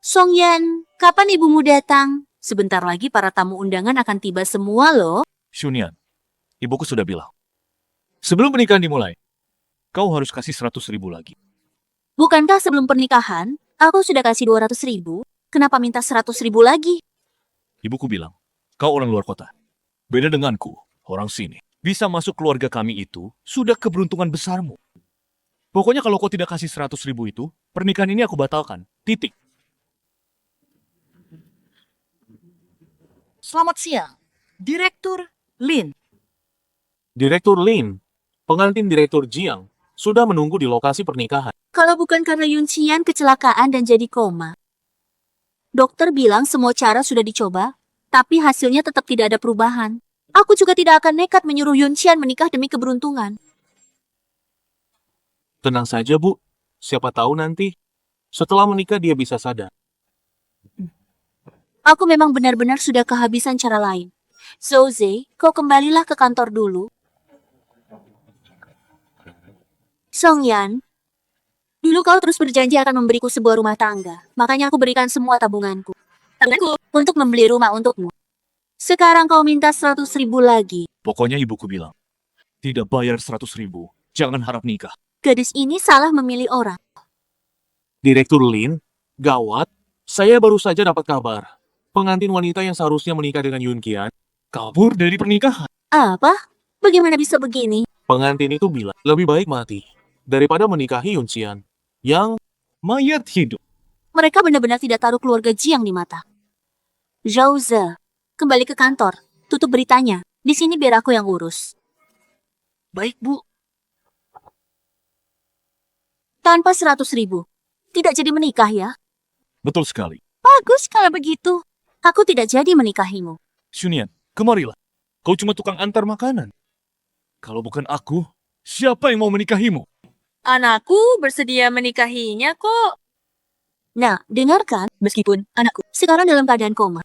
Songyan, kapan ibumu datang? Sebentar lagi para tamu undangan akan tiba semua loh. Shunyan, ibuku sudah bilang. Sebelum pernikahan dimulai, kau harus kasih 100.000 lagi. Bukankah sebelum pernikahan, aku sudah kasih 200.000? Kenapa minta 100.000 lagi? Ibuku bilang, kau orang luar kota. Beda denganku, orang sini. Bisa masuk keluarga kami itu, sudah keberuntungan besarmu. Pokoknya kalau kau tidak kasih 100.000 itu, pernikahan ini aku batalkan. Titik. Selamat siang, Direktur Lin. Direktur Lin, pengantin Direktur Jiang, sudah menunggu di lokasi pernikahan. Kalau bukan karena Yun Xian kecelakaan dan jadi koma. Dokter bilang semua cara sudah dicoba, tapi hasilnya tetap tidak ada perubahan. Aku juga tidak akan nekat menyuruh Yun Xian menikah demi keberuntungan. Tenang saja, Bu. Siapa tahu nanti, setelah menikah dia bisa sadar. Aku memang benar-benar sudah kehabisan cara lain. Zhouze, kau kembalilah ke kantor dulu. Songyan, dulu kau terus berjanji akan memberiku sebuah rumah tangga. Makanya aku berikan semua tabunganku. Untuk membeli rumah untukmu. Sekarang kau minta 100.000 lagi. Pokoknya ibuku bilang, tidak bayar 100.000, jangan harap nikah. Gadis ini salah memilih orang. Direktur Lin, gawat. Saya baru saja dapat kabar. Pengantin wanita yang seharusnya menikah dengan Yun Qian, Kabur dari pernikahan. Apa? Bagaimana bisa begini? pengantin itu bilang, lebih baik mati daripada menikahi Yun Qian. Yang Mayat hidup. Mereka benar-benar tidak taruh keluarga Jiang di mata. Zhouze, kembali ke kantor. Tutup beritanya. Di sini biar aku yang urus. Baik, Bu. Tanpa 100.000. Tidak jadi menikah ya? Betul sekali. Bagus kalau begitu. Aku tidak jadi menikahimu. Shunyan, kemarilah. Kau cuma tukang antar makanan. Kalau bukan aku, siapa yang mau menikahimu? Anakku bersedia menikahinya kok. Nah, dengarkan, meskipun anakku sekarang dalam keadaan koma.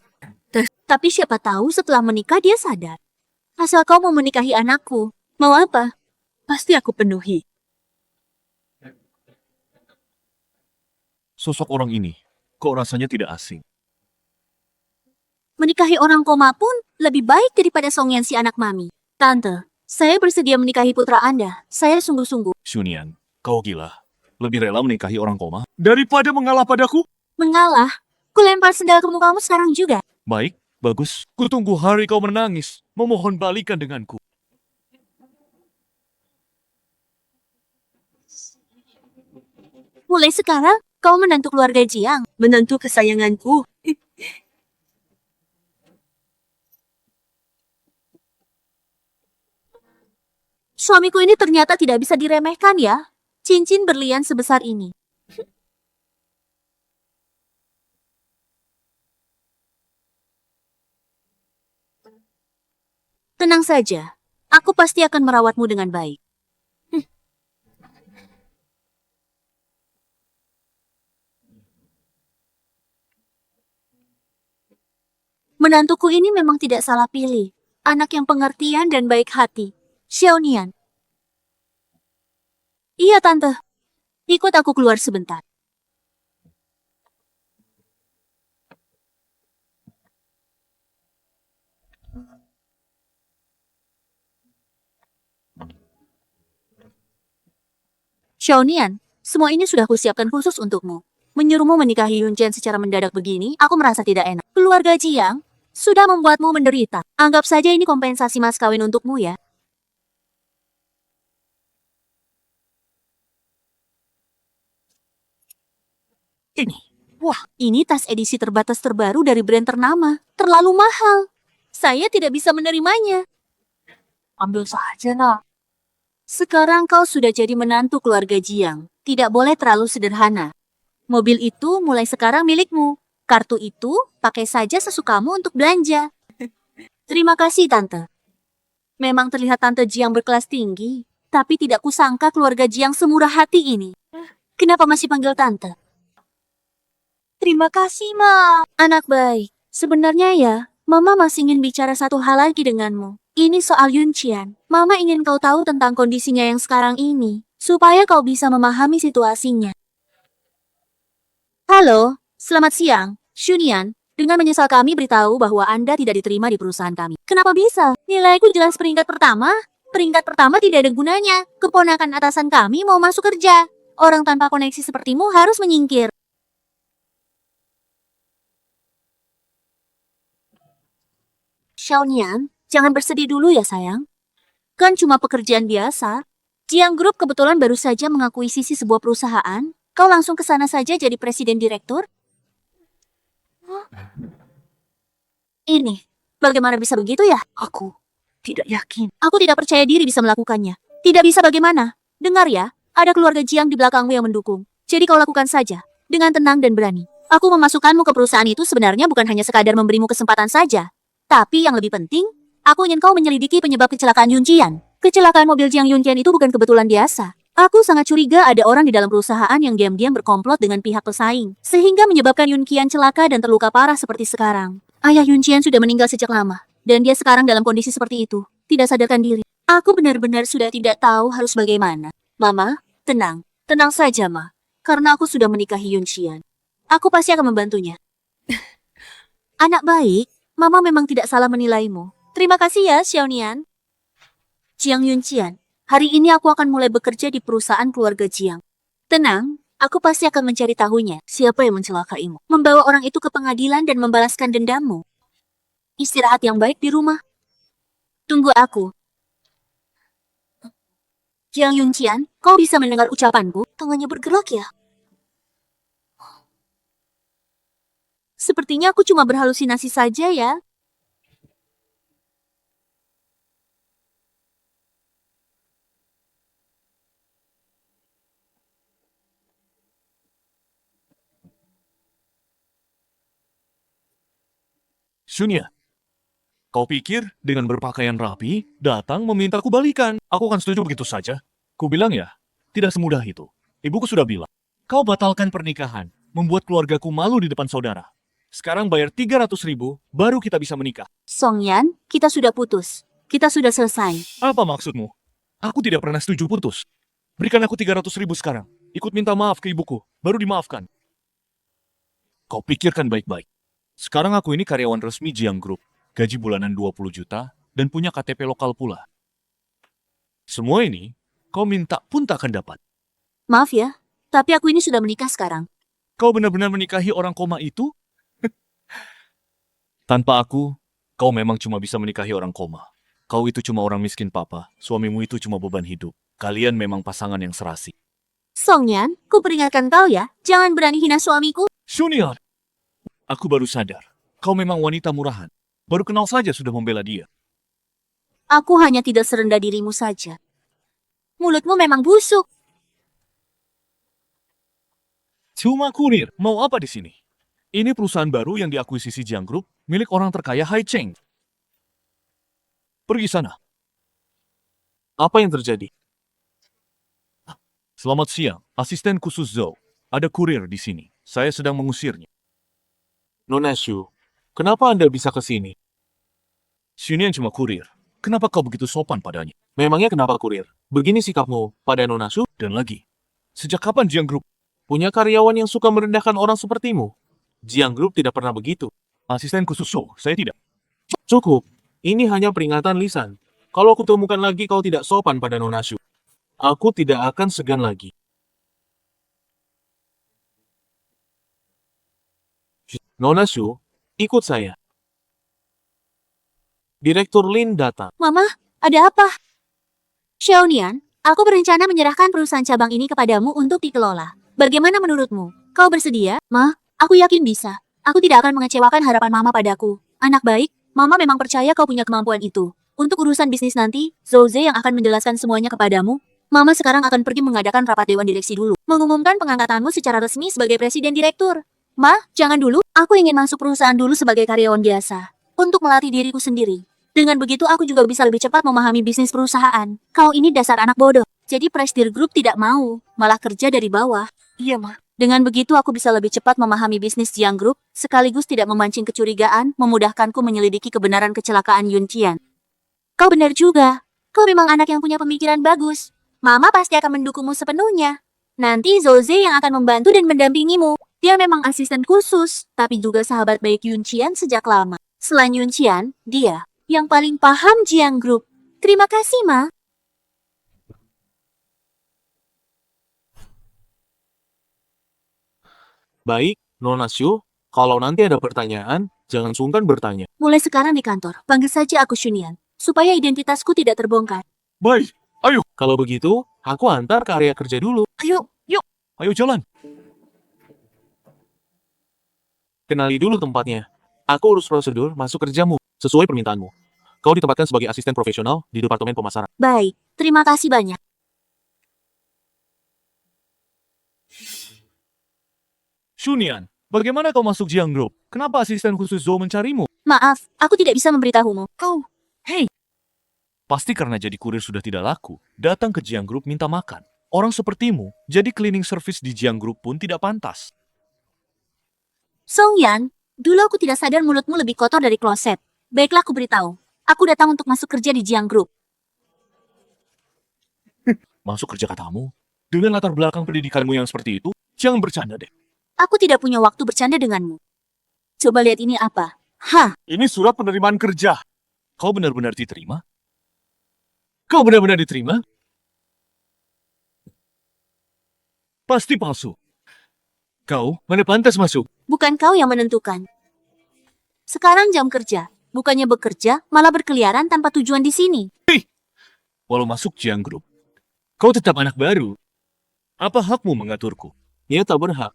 Tapi siapa tahu setelah menikah dia sadar. Asal kau mau menikahi anakku, mau apa? Pasti aku penuhi. Sosok orang ini, kok rasanya tidak asing. Menikahi orang koma pun lebih baik daripada Songyan si anak mami. Tante, saya bersedia menikahi putra Anda. Saya sungguh-sungguh. Shunyan, kau gila. Lebih rela menikahi orang koma daripada mengalah padaku? Mengalah? Kulempar sendal ke mukamu sekarang juga. Baik, bagus. Kutunggu hari kau menangis, memohon balikan denganku. Mulai sekarang, kau menantu keluarga Jiang. Menantu kesayanganku. Suamiku ini ternyata tidak bisa diremehkan ya. Cincin berlian sebesar ini. Tenang saja, aku pasti akan merawatmu dengan baik. Menantuku ini memang tidak salah pilih. Anak yang pengertian dan baik hati. Xiaonian. Iya, Tante. Ikut aku keluar sebentar. Xiaonian, semua ini sudah kusiapkan khusus untukmu. Menyuruhmu menikahi Yun Jian secara mendadak begini, aku merasa tidak enak. Keluarga Jiang sudah membuatmu menderita. Anggap saja ini kompensasi mas kawin untukmu ya. Wah, ini tas edisi terbatas terbaru dari brand ternama. Terlalu mahal. Saya tidak bisa menerimanya. Ambil saja, nak. Sekarang kau sudah jadi menantu keluarga Jiang. Tidak boleh terlalu sederhana. Mobil itu mulai sekarang milikmu. Kartu itu pakai saja sesukamu untuk belanja. Terima kasih, Tante. Memang terlihat Tante Jiang berkelas tinggi. Tapi tidak kusangka keluarga Jiang semurah hati ini. Kenapa masih panggil Tante? Terima kasih, Ma. Anak baik, sebenarnya ya, Mama masih ingin bicara satu hal lagi denganmu. Ini soal Yun Qian. Mama ingin kau tahu tentang kondisinya yang sekarang ini, supaya kau bisa memahami situasinya. Halo, Selamat siang, Shunian. Dengan menyesal kami beritahu bahwa Anda tidak diterima di perusahaan kami. Kenapa bisa? Nilaiku jelas peringkat pertama. Peringkat pertama tidak ada gunanya. Keponakan atasan kami mau masuk kerja. Orang tanpa koneksi sepertimu harus menyingkir. Xiaonian, jangan bersedih dulu ya sayang. Kan cuma pekerjaan biasa. Jiang Group kebetulan baru saja mengakuisisi sebuah perusahaan. Kau langsung ke sana saja jadi presiden direktur? Ini, bagaimana bisa begitu ya? Aku tidak yakin. Aku tidak percaya diri bisa melakukannya. Tidak bisa bagaimana? Dengar ya, ada keluarga Jiang di belakangmu yang mendukung. Jadi kau lakukan saja, dengan tenang dan berani. Aku memasukkanmu ke perusahaan itu sebenarnya bukan hanya sekadar memberimu kesempatan saja. Tapi yang lebih penting, aku ingin kau menyelidiki penyebab kecelakaan Yun Jian. Kecelakaan mobil Jiang Yun Jian itu bukan kebetulan biasa. Aku sangat curiga ada orang di dalam perusahaan yang diam-diam berkomplot dengan pihak pesaing, sehingga menyebabkan Yun Qian celaka dan terluka parah seperti sekarang. Ayah Yun Qian sudah meninggal sejak lama, dan dia sekarang dalam kondisi seperti itu, tidak sadarkan diri. Aku benar-benar sudah tidak tahu harus bagaimana. Mama, tenang. Tenang saja, Ma. Karena aku sudah menikahi Yun Qian. Aku pasti akan membantunya. Anak baik, Mama memang tidak salah menilaimu. Terima kasih ya, Xiaonian. Jiang Yun Qian. Hari ini aku akan mulai bekerja di perusahaan keluarga Jiang. Tenang, aku pasti akan mencari tahunya siapa yang mencelakaimu. Membawa orang itu ke pengadilan dan membalaskan dendammu. Istirahat yang baik di rumah. Tunggu aku. Jiang Yun Qian, kau bisa mendengar ucapanku? Tangannya bergerak ya? Sepertinya aku cuma berhalusinasi saja ya. Shunya, kau pikir dengan berpakaian rapi, datang memintaku balikan. Aku akan setuju begitu saja. Ku bilang ya, tidak semudah itu. Ibuku sudah bilang, kau batalkan pernikahan, membuat keluargaku malu di depan saudara. Sekarang bayar 300.000, baru kita bisa menikah. Song Yan, kita sudah putus. Kita sudah selesai. Apa maksudmu? Aku tidak pernah setuju putus. Berikan aku 300.000 sekarang. Ikut minta maaf ke ibuku, baru dimaafkan. Kau pikirkan baik-baik. Sekarang aku ini karyawan resmi Jiang Group, gaji bulanan 20 juta, dan punya KTP lokal pula. Semua ini, kau minta pun tak akan dapat. Maaf ya, tapi aku ini sudah menikah sekarang. Kau benar-benar menikahi orang koma itu? Tanpa aku, kau memang cuma bisa menikahi orang koma. Kau itu cuma orang miskin papa, suamimu itu cuma beban hidup. Kalian memang pasangan yang serasi. Song Yan, ku peringatkan kau ya, jangan berani hina suamiku. Shunian! Aku baru sadar, kau memang wanita murahan. Baru kenal saja sudah membela dia. Aku hanya tidak serendah dirimu saja. Mulutmu memang busuk. Cuma kurir, mau apa di sini? Ini perusahaan baru yang diakuisisi Jiang Group, milik orang terkaya Hai Cheng. Pergi sana. Apa yang terjadi? Selamat siang, asisten khusus Zhou. Ada kurir di sini. Saya sedang mengusirnya. Nona Shu, kenapa Anda bisa ke sini? Shunian cuma kurir. Kenapa kau begitu sopan padanya? Memangnya kenapa kurir? Begini sikapmu pada Nona Shu? Dan lagi, sejak kapan Jiang Group? Punya karyawan yang suka merendahkan orang sepertimu. Jiang Group tidak pernah begitu. Asisten khusus Zhou, saya tidak. Cukup, ini hanya peringatan lisan. Kalau aku temukan lagi kau tidak sopan pada Nona Shu, aku tidak akan segan lagi. Nona Shu, ikut saya. Direktur Lin datang. Mama, ada apa? Xiaonian, aku berencana menyerahkan perusahaan cabang ini kepadamu untuk dikelola. Bagaimana menurutmu? Kau bersedia? Ma, aku yakin bisa. Aku tidak akan mengecewakan harapan Mama padaku. Anak baik, Mama memang percaya kau punya kemampuan itu. Untuk urusan bisnis nanti, Zhou Ze yang akan menjelaskan semuanya kepadamu. Mama sekarang akan pergi mengadakan rapat dewan direksi dulu. Mengumumkan pengangkatanmu secara resmi sebagai presiden direktur. Ma, jangan dulu. Aku ingin masuk perusahaan dulu sebagai karyawan biasa. Untuk melatih diriku sendiri. Dengan begitu aku juga bisa lebih cepat memahami bisnis perusahaan. Kau ini dasar anak bodoh. Jadi Prestige Group tidak mau. Malah kerja dari bawah. Iya, Ma. Dengan begitu aku bisa lebih cepat memahami bisnis Jiang Group, sekaligus tidak memancing kecurigaan, memudahkanku menyelidiki kebenaran kecelakaan Yun Qian. Kau benar juga. Kau memang anak yang punya pemikiran bagus. Mama pasti akan mendukungmu sepenuhnya. Nanti Zhou Ze yang akan membantu dan mendampingimu. Dia memang asisten khusus, tapi juga sahabat baik Yuncian sejak lama. Selain Yuncian, dia yang paling paham Jiang Group. Terima kasih, Ma. Baik, Nona Shu, kalau nanti ada pertanyaan, jangan sungkan bertanya. Mulai sekarang di kantor, panggil saja aku Shunian, supaya identitasku tidak terbongkar. Baik, ayo, Kalau begitu, aku antar ke area kerja dulu. ayo, yuk. Ayo jalan. Kenali dulu tempatnya. Aku urus prosedur masuk kerjamu, sesuai permintaanmu. Kau ditempatkan sebagai asisten profesional di Departemen Pemasaran. Baik, terima kasih banyak. Shunian, bagaimana kau masuk Jiang Group? Kenapa asisten khusus Zhou mencarimu? Maaf, aku tidak bisa memberitahumu. Pasti karena jadi kurir sudah tidak laku, datang ke Jiang Group minta makan. Orang sepertimu, jadi cleaning service di Jiang Group pun tidak pantas. Song Yan, dulu aku tidak sadar mulutmu lebih kotor dari kloset. Baiklah aku beritahu. Aku datang untuk masuk kerja di Jiang Group. Masuk kerja katamu? Dengan latar belakang pendidikanmu yang seperti itu, jangan bercanda deh. Aku tidak punya waktu bercanda denganmu. Coba lihat ini apa. Hah, Ini surat penerimaan kerja. Kau benar-benar diterima? Kau benar-benar diterima? Pasti palsu. Kau mana pantas masuk? bukan kau yang menentukan. Sekarang jam kerja. Bukannya bekerja, malah berkeliaran tanpa tujuan di sini. Walau masuk Jiang Group, kau tetap anak baru. Apa hakmu mengaturku? Ia tak berhak.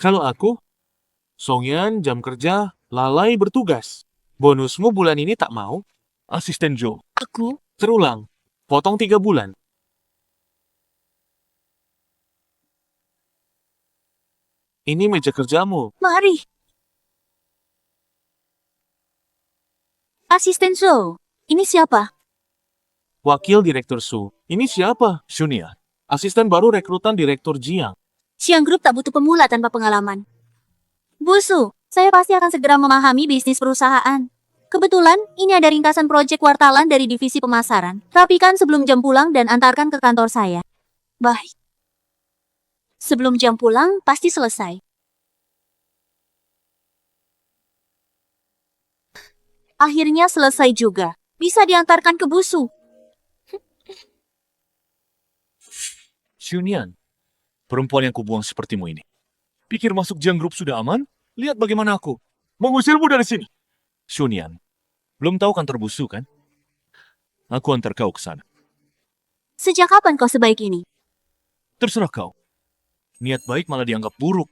Kalau aku, Songyan jam kerja, lalai bertugas. Bonusmu bulan ini tak mau? Asisten Joe. Aku? Terulang, potong 3 bulan. Ini meja kerjamu. Mari. Asisten Zhou, ini siapa? Wakil Direktur Su. Ini siapa? Shunian, Asisten baru rekrutan Direktur Jiang. Jiang Group tak butuh pemula tanpa pengalaman. Busu, saya pasti akan segera memahami bisnis perusahaan. Kebetulan, ini ada ringkasan proyek kuartalan dari divisi pemasaran. Rapikan sebelum jam pulang dan antarkan ke kantor saya. Baik. Sebelum jam pulang, pasti selesai. Akhirnya selesai juga. Bisa diantarkan ke Busu. Shunian, perempuan yang kubuang sepertimu ini. Pikir masuk Jiang Group sudah aman? Lihat bagaimana aku. Mengusirmu dari sini. Shunian, belum tahu kantor Busu kan? Aku antar kau ke sana. Sejak kapan kau sebaik ini? Terserah kau. Niat baik malah dianggap buruk.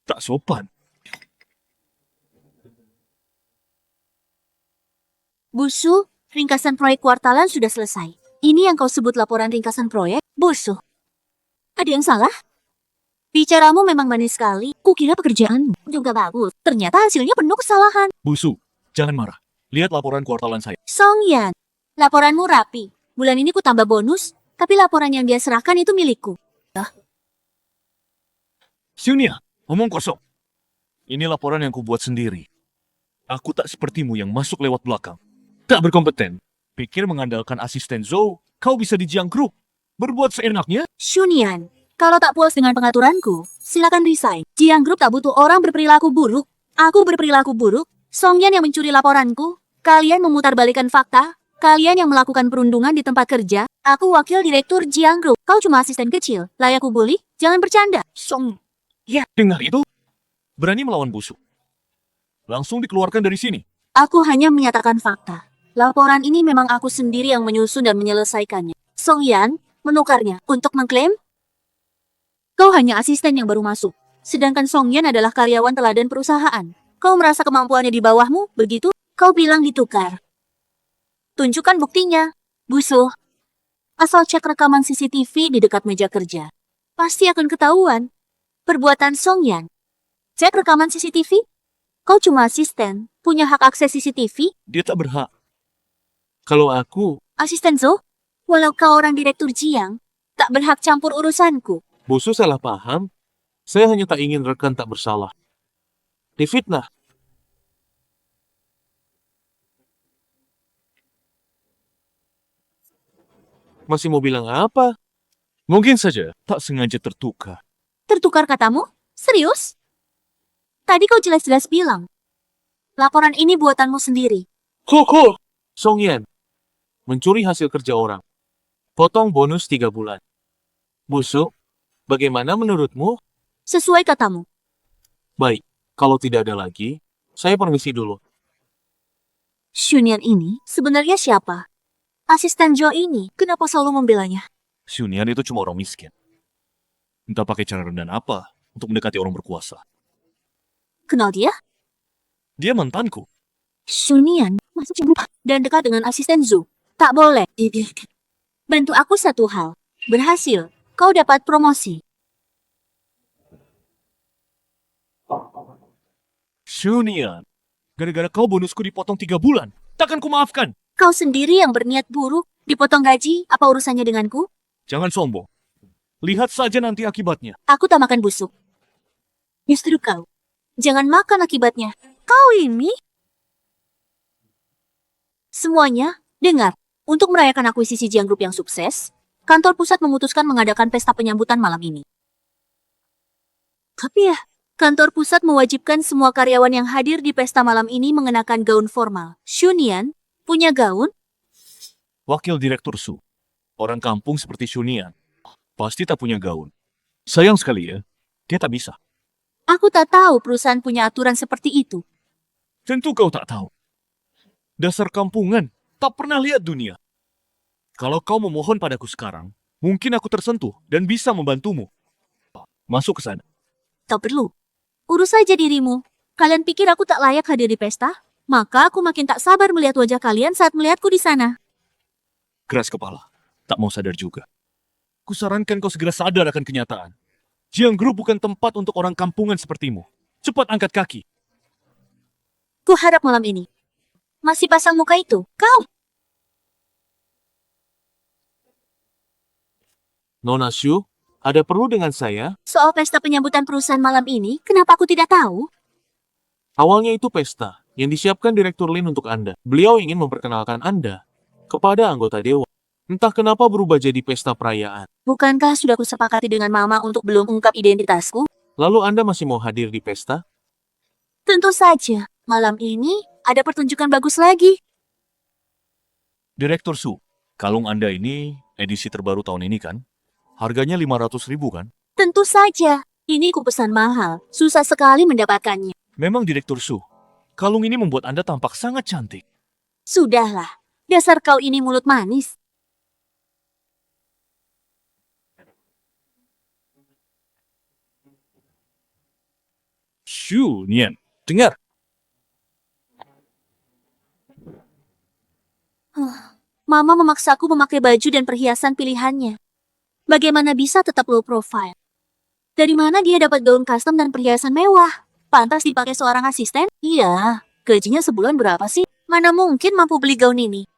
Tak sopan. Busu, ringkasan proyek kuartalan sudah selesai. Ini yang kau sebut laporan ringkasan proyek? Busu. Ada yang salah? Bicaramu memang manis sekali. Kukira pekerjaanmu juga bagus. Ternyata hasilnya penuh kesalahan. Busu, jangan marah. Lihat laporan kuartalan saya. Song Yan, laporanmu rapi. Bulan ini ku tambah bonus, tapi laporan yang dia serahkan itu milikku. Shunian, omong kosong. Ini laporan yang kubuat sendiri. Aku tak sepertimu yang masuk lewat belakang. Tak berkompeten. Pikir mengandalkan asisten Zhou, kau bisa di Jiang Group. Berbuat seenaknya? Shunian, kalau tak puas dengan pengaturanku, silakan resign. Jiang Group tak butuh orang berperilaku buruk. Aku berperilaku buruk. Song Yan yang mencuri laporanku. Kalian memutarbalikkan fakta. Kalian yang melakukan perundungan di tempat kerja. Aku wakil direktur Jiang Group. Kau cuma asisten kecil. Layak ku bully? Jangan bercanda. Song. Ya, dengar itu. Berani melawan Busu. Langsung dikeluarkan dari sini. Aku hanya menyatakan fakta. Laporan ini memang aku sendiri yang menyusun dan menyelesaikannya. Song Yan menukarnya untuk mengklaim kau hanya asisten yang baru masuk. Sedangkan Song Yan adalah karyawan teladan perusahaan. Kau merasa kemampuannya di bawahmu, begitu? Kau bilang ditukar. Tunjukkan buktinya, Busu. Asal cek rekaman CCTV di dekat meja kerja. Pasti akan ketahuan. Perbuatan Song Yan. Cek rekaman CCTV. Kau cuma asisten, punya hak akses CCTV. Dia tak berhak. Kalau aku, Asisten Zhou, walau kau orang direktur Jiang, tak berhak campur urusanku. Busu salah paham. Saya hanya tak ingin rekan tak bersalah. Difitnah. Masih mau bilang apa? Mungkin saja tak sengaja tertukar. Tertukar katamu? Serius? Tadi kau jelas-jelas bilang. Laporan ini buatanmu sendiri. Koko! Songyan, mencuri hasil kerja orang. Potong bonus 3 bulan. Busuk, bagaimana menurutmu? Sesuai katamu. Baik, kalau tidak ada lagi, saya permisi dulu. Shunyan ini sebenarnya siapa? Asisten Joe ini, kenapa selalu membelanya? Shunyan itu cuma orang miskin. Entah pakai cara rendah apa untuk mendekati orang berkuasa. Kenal dia? Dia mantanku. Shunyan masuk grup dan dekat dengan asisten Zhu. Tak boleh dibiarkan. Bantu aku satu hal. Berhasil, kau dapat promosi. Shunyan, gara-gara kau bonusku dipotong 3 bulan. Takkan ku maafkan. Kau sendiri yang berniat buruk, dipotong gaji, apa urusannya denganku? Jangan sombong. Lihat saja nanti akibatnya. Aku tak makan busuk. Justru kau. Jangan makan akibatnya. Kau ini... Semuanya, dengar. Untuk merayakan akuisisi Jiang Group yang sukses, kantor pusat memutuskan mengadakan pesta penyambutan malam ini. Tapi ya, kantor pusat mewajibkan semua karyawan yang hadir di pesta malam ini mengenakan gaun formal. Shunyan, punya gaun? Wakil Direktur Su. Orang kampung seperti Shunyan. Pasti tak punya gaun. Sayang sekali ya, dia tak bisa. Aku tak tahu perusahaan punya aturan seperti itu. Tentu kau tak tahu. Dasar kampungan, tak pernah lihat dunia. Kalau kau memohon padaku sekarang, mungkin aku tersentuh dan bisa membantumu. Masuk ke sana. Tak perlu. Urus saja dirimu. Kalian pikir aku tak layak hadir di pesta? Maka aku makin tak sabar melihat wajah kalian saat melihatku di sana. Keras kepala. Tak mau sadar juga. Kusarankan kau segera sadar akan kenyataan. Jiang Group bukan tempat untuk orang kampungan sepertimu. Cepat angkat kaki. Ku harap malam ini. Masih pasang muka itu, kau. Nona Shu, ada perlu dengan saya? Soal pesta penyambutan perusahaan malam ini, kenapa aku tidak tahu? Awalnya itu pesta yang disiapkan Direktur Lin untuk Anda. Beliau ingin memperkenalkan Anda kepada anggota dewan. Entah kenapa berubah jadi pesta perayaan. Bukankah sudah kusepakati dengan Mama untuk belum ungkap identitasku? Lalu Anda masih mau hadir di pesta? Tentu saja, malam ini ada pertunjukan bagus lagi. Direktur Su, kalung Anda ini edisi terbaru tahun ini kan? Harganya 500.000 kan? Tentu saja, ini ku pesan mahal. Susah sekali mendapatkannya. Memang Direktur Su, kalung ini membuat Anda tampak sangat cantik. Sudahlah, dasar kau ini mulut manis. Shu Nian, dengar. Mama memaksaku memakai baju dan perhiasan pilihannya. Bagaimana bisa tetap low profile? Dari mana dia dapat gaun custom dan perhiasan mewah? Pantas dipakai seorang asisten? Iya, gajinya sebulan berapa sih? Mana mungkin mampu beli gaun ini?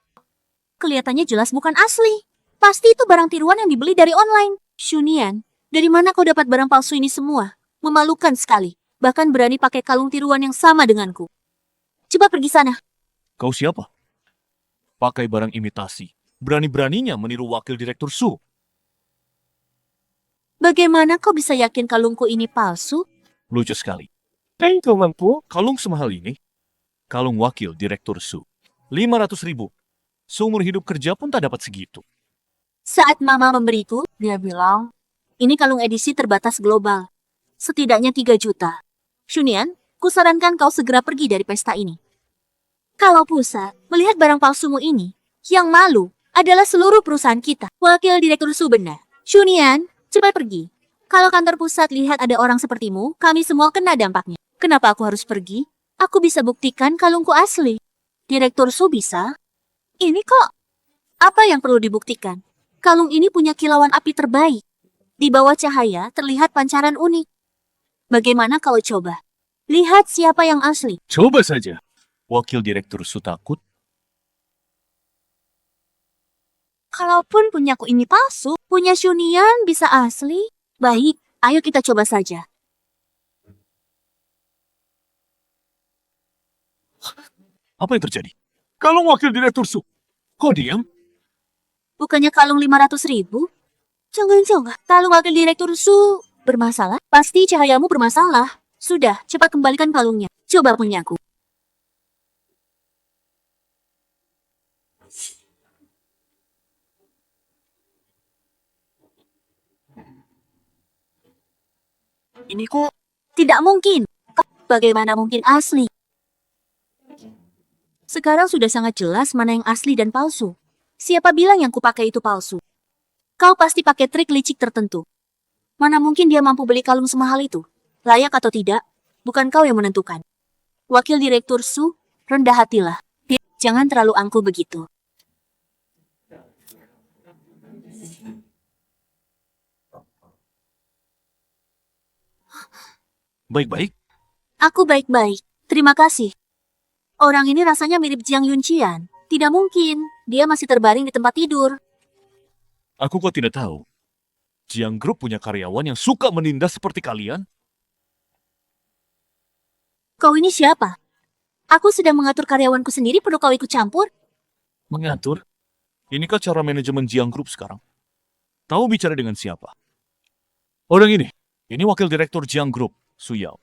Kelihatannya jelas bukan asli. Pasti itu barang tiruan yang dibeli dari online. Shunian, dari mana kau dapat barang palsu ini semua? Memalukan sekali. Bahkan berani pakai kalung tiruan yang sama denganku. Coba pergi sana. Kau siapa? Pakai barang imitasi. Berani-beraninya meniru wakil Direktur Su. Bagaimana kau bisa yakin kalungku ini palsu? Lucu sekali. Kau mampu? Kalung semahal ini, kalung wakil Direktur Su. 500.000. Seumur hidup kerja pun tak dapat segitu. Saat Mama memberiku, dia bilang, ini kalung edisi terbatas global. Setidaknya 3 juta. Shunian, kusarankan kau segera pergi dari pesta ini. Kalau pusat melihat barang palsumu ini, yang malu adalah seluruh perusahaan kita. Wakil Direktur Su benar. Shunian, cepat pergi. Kalau kantor pusat lihat ada orang sepertimu, kami semua kena dampaknya. Kenapa aku harus pergi? Aku bisa buktikan kalungku asli. Direktur Su bisa? Ini kok? Apa yang perlu dibuktikan? Kalung ini punya kilauan api terbaik. Di bawah cahaya terlihat pancaran unik. Bagaimana kalau coba? Lihat siapa yang asli. Coba saja. Wakil Direktur Su takut. Kalaupun punyaku ini palsu, punya Shunian bisa asli. Baik, ayo kita coba saja. Apa yang terjadi? Kalung wakil Direktur Su. Kok diam? Bukannya kalung 500.000? Jangan-jangan kalau wakil direktur Su bermasalah, pasti cahayamu bermasalah. Sudah, cepat kembalikan kalungnya. Coba punyaku. Ini kok Tidak mungkin. Bagaimana mungkin asli? Sekarang sudah sangat jelas mana yang asli dan palsu. Siapa bilang yang kupakai itu palsu? Kau pasti pakai trik licik tertentu. Mana mungkin dia mampu beli kalung semahal itu? Layak atau tidak, bukan kau yang menentukan. Wakil Direktur Su, rendah hatilah. Jangan terlalu angkuh begitu. Baik-baik. Aku baik-baik. Terima kasih. Orang ini rasanya mirip Jiang Yunqian. Tidak mungkin. Dia masih terbaring di tempat tidur. Aku kok tidak tahu. Jiang Group punya karyawan yang suka menindas seperti kalian? Kau ini siapa? Aku sedang mengatur karyawanku sendiri, perlu kau ikut campur? Mengatur? Ini kan cara manajemen Jiang Group sekarang. Tahu bicara dengan siapa? Orang ini. Ini wakil direktur Jiang Group, Su Yao.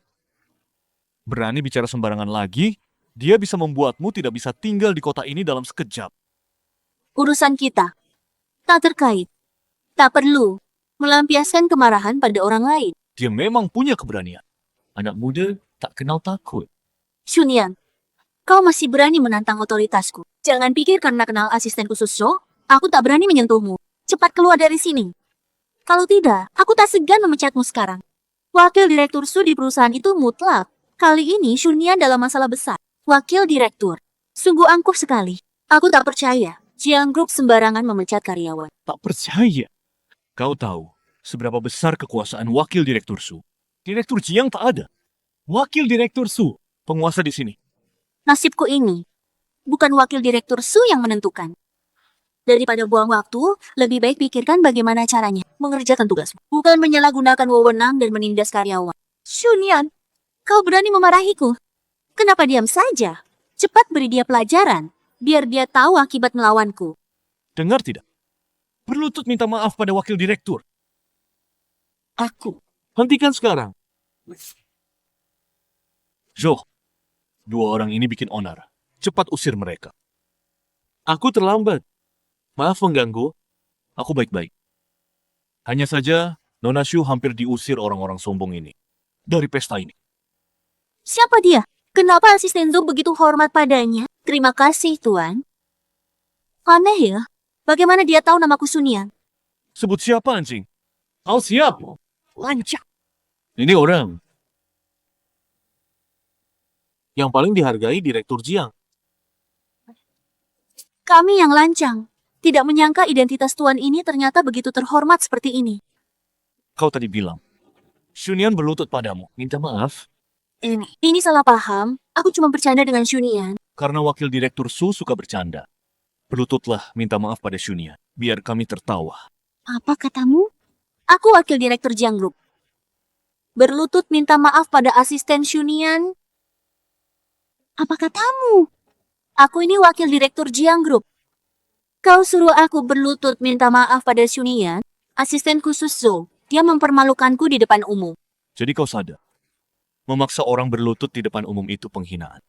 Berani bicara sembarangan lagi, dia bisa membuatmu tidak bisa tinggal di kota ini dalam sekejap. Urusan kita. Tak terkait. Tak perlu melampiaskan kemarahan pada orang lain. Dia memang punya keberanian. Anak muda tak kenal takut. Shunyan, kau masih berani menantang otoritasku. Jangan pikir karena kenal asisten khusus Zhou, aku tak berani menyentuhmu. Cepat keluar dari sini. Kalau tidak, aku tak segan memecatmu sekarang. Wakil Direktur Su di perusahaan itu mutlak. Kali ini Shunyan dalam masalah besar. Wakil Direktur. Sungguh angkuh sekali. Aku tak percaya. Jiang Group sembarangan memecat karyawan. Tak percaya. Kau tahu seberapa besar kekuasaan wakil direktur Su. Direktur Jiang tak ada. Wakil direktur Su, penguasa di sini. Nasibku ini. Bukan wakil Direktur Su yang menentukan. Daripada buang waktu, lebih baik pikirkan bagaimana caranya mengerjakan tugasmu. Bukan menyalahgunakan wewenang dan menindas karyawan. Shunyan, kau berani memarahiku. Kenapa diam saja? Cepat beri dia pelajaran, biar dia tahu akibat melawanku. Dengar tidak? Berlutut minta maaf pada wakil direktur. aku. Hentikan sekarang. Zhou, dua orang ini bikin onar. Cepat usir mereka. Aku terlambat. Maaf mengganggu. Aku baik-baik. Hanya saja, Nona Shu hampir diusir orang-orang sombong ini. Dari pesta ini. Siapa dia? Kenapa asisten Zhou begitu hormat padanya? Terima kasih, Tuan. Aneh ya, bagaimana dia tahu namaku Shunyan? Sebut siapa anjing? Kau siap? Lancak. Ini orang. Yang paling dihargai Direktur Jiang. Kami yang lancang. Tidak menyangka identitas Tuan ini ternyata begitu terhormat seperti ini. Kau tadi bilang. Shunyan berlutut padamu. Minta maaf. Ini salah paham. Aku cuma bercanda dengan Shunyan. Karena wakil direktur Su suka bercanda. Berlututlah minta maaf pada Shunyan. Biar kami tertawa. Apa katamu? Aku wakil direktur Jiang Group. Berlutut minta maaf pada asisten Shunyan. Apa katamu? Aku ini wakil direktur Jiang Group. Kau suruh aku berlutut minta maaf pada Shunyan, asisten khusus Zhou. Dia mempermalukanku di depan umum. Jadi kau sadar. Memaksa orang berlutut di depan umum itu penghinaan.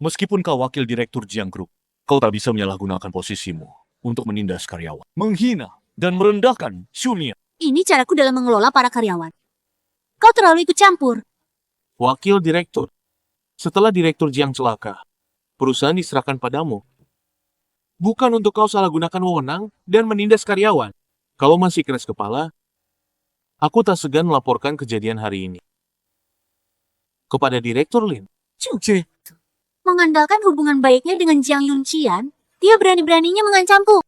Meskipun kau wakil direktur Jiang Group, kau tak bisa menyalahgunakan posisimu untuk menindas karyawan. Menghina dan merendahkan Shunyan. Ini caraku dalam mengelola para karyawan. Kau terlalu ikut campur. Wakil Direktur. Setelah Direktur Jiang celaka, perusahaan diserahkan padamu. Bukan untuk kau salah gunakan wewenang dan menindas karyawan. Kalau masih keras kepala, aku tak segan melaporkan kejadian hari ini kepada Direktur Lin. Cuce. Mengandalkan hubungan baiknya dengan Jiang Yunqian, dia berani-beraninya mengancamku.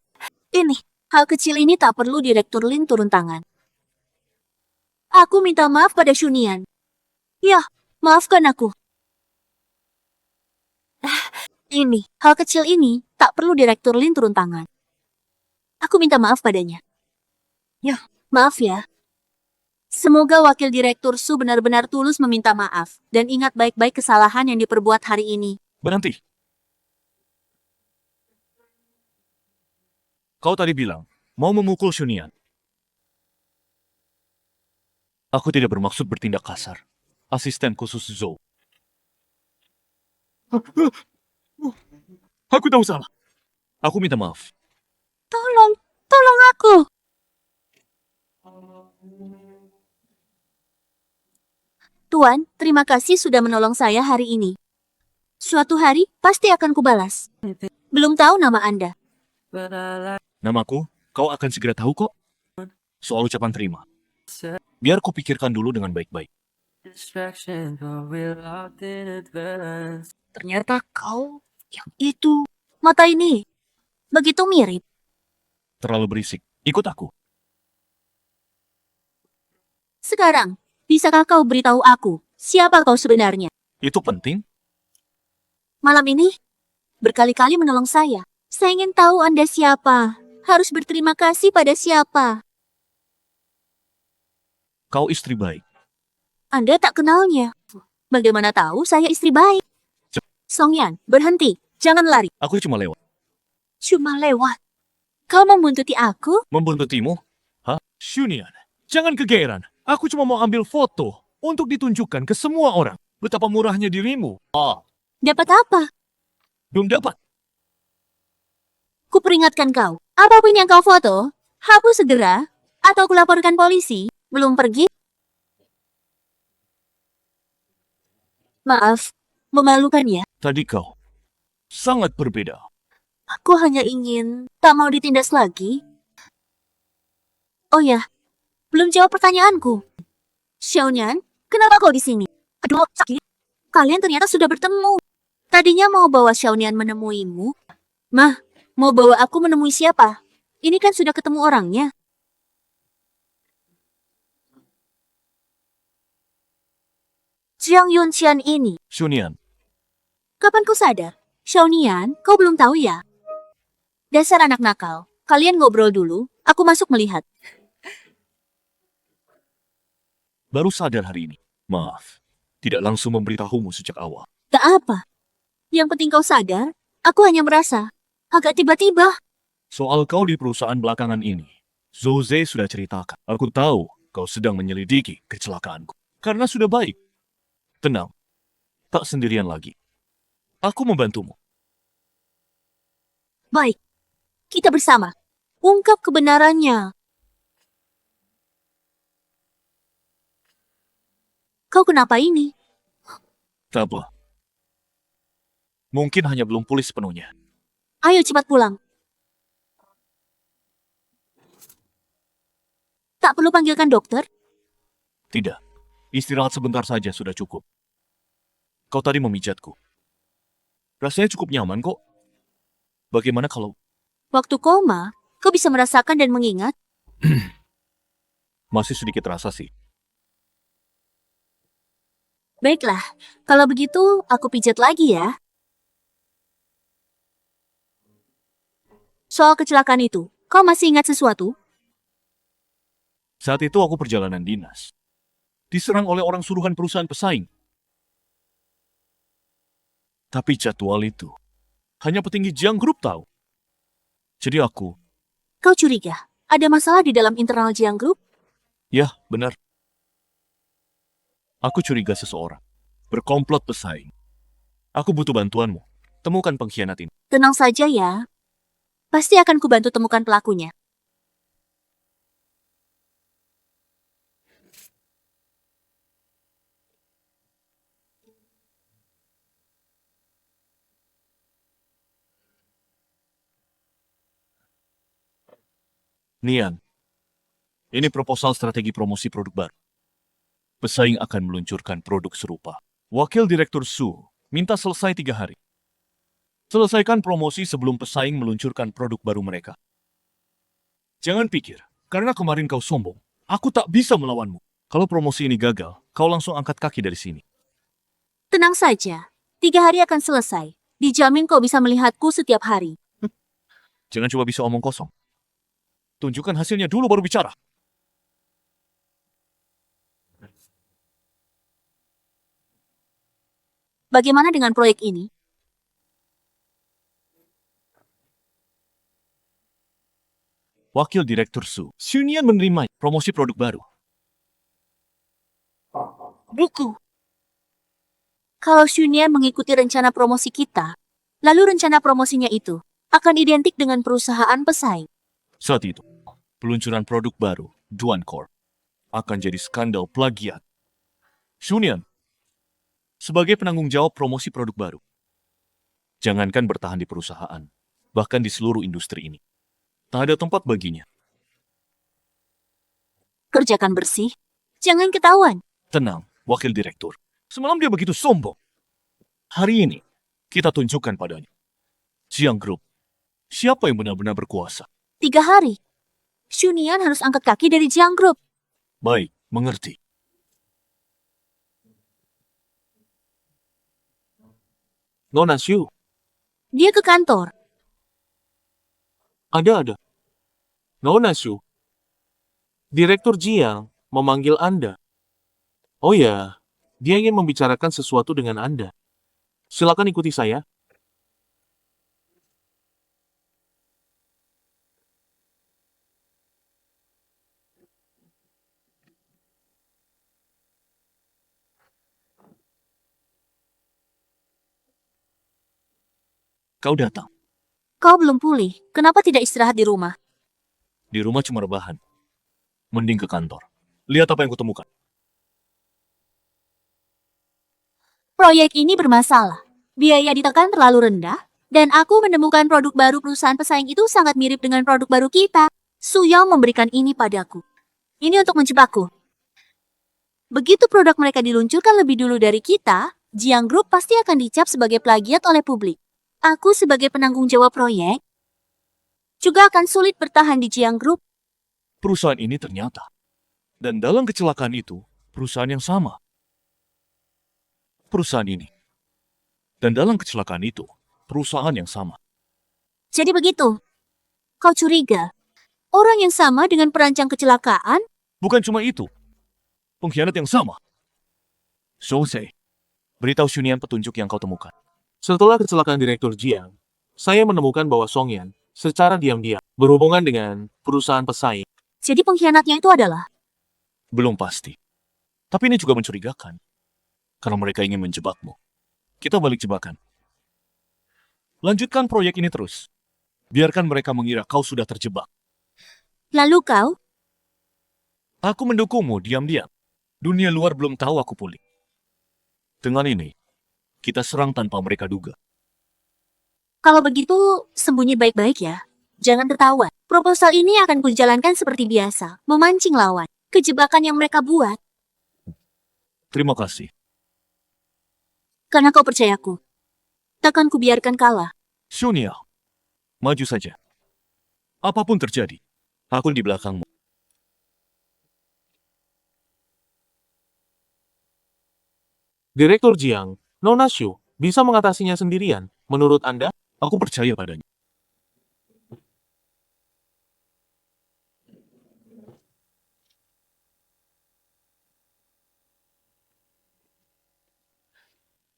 Ini, hal kecil ini tak perlu Direktur Lin turun tangan. Aku minta maaf pada Shunyan. Ya, maafkan aku. Ini, hal kecil ini tak perlu Direktur Lin turun tangan. Aku minta maaf padanya. Ya, maaf ya. Semoga Wakil Direktur Su benar-benar tulus meminta maaf dan ingat baik-baik kesalahan yang diperbuat hari ini. Berhenti. Kau tadi bilang mau memukul Shunyan. Aku tidak bermaksud bertindak kasar. Asisten khusus Zhou. Aku tahu salah. Aku minta maaf. Tolong, tolong aku. Tuan, terima kasih sudah menolong saya hari ini. Suatu hari pasti akan kubalas. Belum tahu nama Anda. Namaku, kau akan segera tahu kok. Soal ucapan terima. Biar kau pikirkan dulu dengan baik-baik. Ternyata kau yang itu. Mata ini begitu mirip. Terlalu berisik. Ikut aku. Sekarang, bisakah kau beritahu aku siapa kau sebenarnya? Itu penting? Malam ini, berkali-kali menolong saya. Saya ingin tahu Anda siapa. Harus berterima kasih pada siapa. Kau istri baik. Anda tak kenalnya. Bagaimana tahu saya istri baik? Songyan, berhenti. Jangan lari. Aku cuma lewat. Cuma lewat. Kau membuntuti aku? Membuntutimu? Hah? Shunian, jangan kegeeran. Aku cuma mau ambil foto untuk ditunjukkan ke semua orang. Betapa murahnya dirimu. Dapat apa? Belum dapat. Kuperingatkan kau. Apapun yang kau foto, hapus segera. Atau kulaporkan polisi. Belum pergi? Maaf, memalukan ya. Tadi kau sangat berbeda. Aku hanya ingin tak mau ditindas lagi. Oh ya, belum jawab pertanyaanku. Xiaonian, kenapa kau di sini? Aduh, sakit. Kalian ternyata sudah bertemu. Tadinya mau bawa Xiaonian menemuimu. Mah, mau bawa aku menemui siapa? Ini kan sudah ketemu orangnya. Jiang Yunqian ini. Shunian, Kapan kau sadar? Xiaonian, kau belum tahu ya? Dasar anak nakal. Kalian ngobrol dulu, aku masuk melihat. baru sadar hari ini. Maaf, tidak langsung memberitahumu sejak awal. Tak apa. Yang penting kau sadar, aku hanya merasa agak tiba-tiba. Soal kau di perusahaan belakangan ini, Zoze sudah ceritakan. Aku tahu kau sedang menyelidiki kecelakaanku. Karena sudah baik. Tenang, tak sendirian lagi. Aku membantumu. Baik, kita bersama. Ungkap kebenarannya. Kau kenapa ini? Tak apa. Mungkin hanya belum pulih sepenuhnya. Ayo cepat pulang. Tak perlu panggilkan dokter? Tidak. Istirahat sebentar saja sudah cukup. Kau tadi memijatku. Rasanya cukup nyaman kok. Bagaimana kalau Waktu koma, kau bisa merasakan dan mengingat? masih sedikit rasa sih? Baiklah, kalau begitu aku pijat lagi ya. Soal kecelakaan itu, kau masih ingat sesuatu? Saat itu aku perjalanan dinas. Diserang oleh orang suruhan perusahaan pesaing. Tapi jadwal itu hanya petinggi Jiang Group tahu. Jadi aku, Kau curiga, ada masalah di dalam internal Jiang Group? ya benar. Aku curiga seseorang berkomplot pesaing. Aku butuh bantuanmu. Temukan pengkhianat ini. Tenang saja ya. Pasti akan kubantu temukan pelakunya. Nian, ini proposal strategi promosi produk baru. Pesaing akan meluncurkan produk serupa. Wakil Direktur Su minta selesai 3 hari. Selesaikan promosi sebelum pesaing meluncurkan produk baru mereka. Jangan pikir, karena kemarin kau sombong, aku tak bisa melawanmu. Kalau promosi ini gagal, kau langsung angkat kaki dari sini. Tenang saja, 3 hari akan selesai. Dijamin kau bisa melihatku setiap hari. Jangan coba bisa omong kosong. Tunjukkan hasilnya dulu baru bicara. Bagaimana dengan proyek ini? Wakil Direktur Su, Xunian menerima promosi produk baru. Buku. Kalau Shunian mengikuti rencana promosi kita, lalu rencana promosinya itu akan identik dengan perusahaan pesaing. Saat itu, peluncuran produk baru, Duan Corp, akan jadi skandal plagiat. Shunian, sebagai penanggung jawab promosi produk baru, jangankan bertahan di perusahaan, bahkan di seluruh industri ini, tak ada tempat baginya. Kerjakan bersih, jangan ketahuan. Tenang, wakil direktur. Semalam dia begitu sombong. Hari ini, kita tunjukkan padanya. Jiang Group, siapa yang benar-benar berkuasa? 3 hari. Shunian harus angkat kaki dari Jiang Group. Baik, mengerti. Nona Shu, Dia ke kantor. ada. Nona Shu, Direktur Jiang memanggil Anda. Oh ya, dia ingin membicarakan sesuatu dengan Anda. Silakan ikuti saya. Kau datang. Kau belum pulih, kenapa tidak istirahat di rumah? Di rumah cuma rebahan. Mending ke kantor. Lihat apa yang kutemukan. Proyek ini bermasalah. Biaya ditekan terlalu rendah, dan aku menemukan produk baru perusahaan pesaing itu sangat mirip dengan produk baru kita. Su Yao memberikan ini padaku. Ini untuk menjebakku. Begitu produk mereka diluncurkan lebih dulu dari kita, Jiang Group pasti akan dicap sebagai plagiat oleh publik. Aku sebagai penanggung jawab proyek juga akan sulit bertahan di Jiang Group. Perusahaan ini ternyata. Dan dalam kecelakaan itu, perusahaan yang sama. Perusahaan ini. Dan dalam kecelakaan itu, perusahaan yang sama. Jadi begitu. Kau curiga. Orang yang sama dengan perancang kecelakaan? Bukan cuma itu. Pengkhianat yang sama. Shosei, beritahu Shunian petunjuk yang kau temukan. Setelah kecelakaan Direktur Jiang, saya menemukan bahwa Songyan secara diam-diam berhubungan dengan perusahaan pesaing. Jadi pengkhianatnya itu adalah... Belum pasti. Tapi ini juga mencurigakan. Karena mereka ingin menjebakmu. Kita balik jebakan. Lanjutkan proyek ini terus. Biarkan mereka mengira kau sudah terjebak. Lalu kau? Aku mendukungmu diam-diam. Dunia luar belum tahu aku pulih. Dengan ini, kita serang tanpa mereka duga. Kalau begitu, sembunyi baik-baik ya. Jangan tertawa. Proposal ini akan kujalankan seperti biasa, memancing lawan. Kejebakan yang mereka buat, Terima kasih. karena kau percayaku. Takkan kubiarkan kalah. Shunia, maju saja. Apapun terjadi, aku di belakangmu. Direktur Jiang, Nona Shu, bisa mengatasinya sendirian. Menurut Anda? Aku percaya padanya.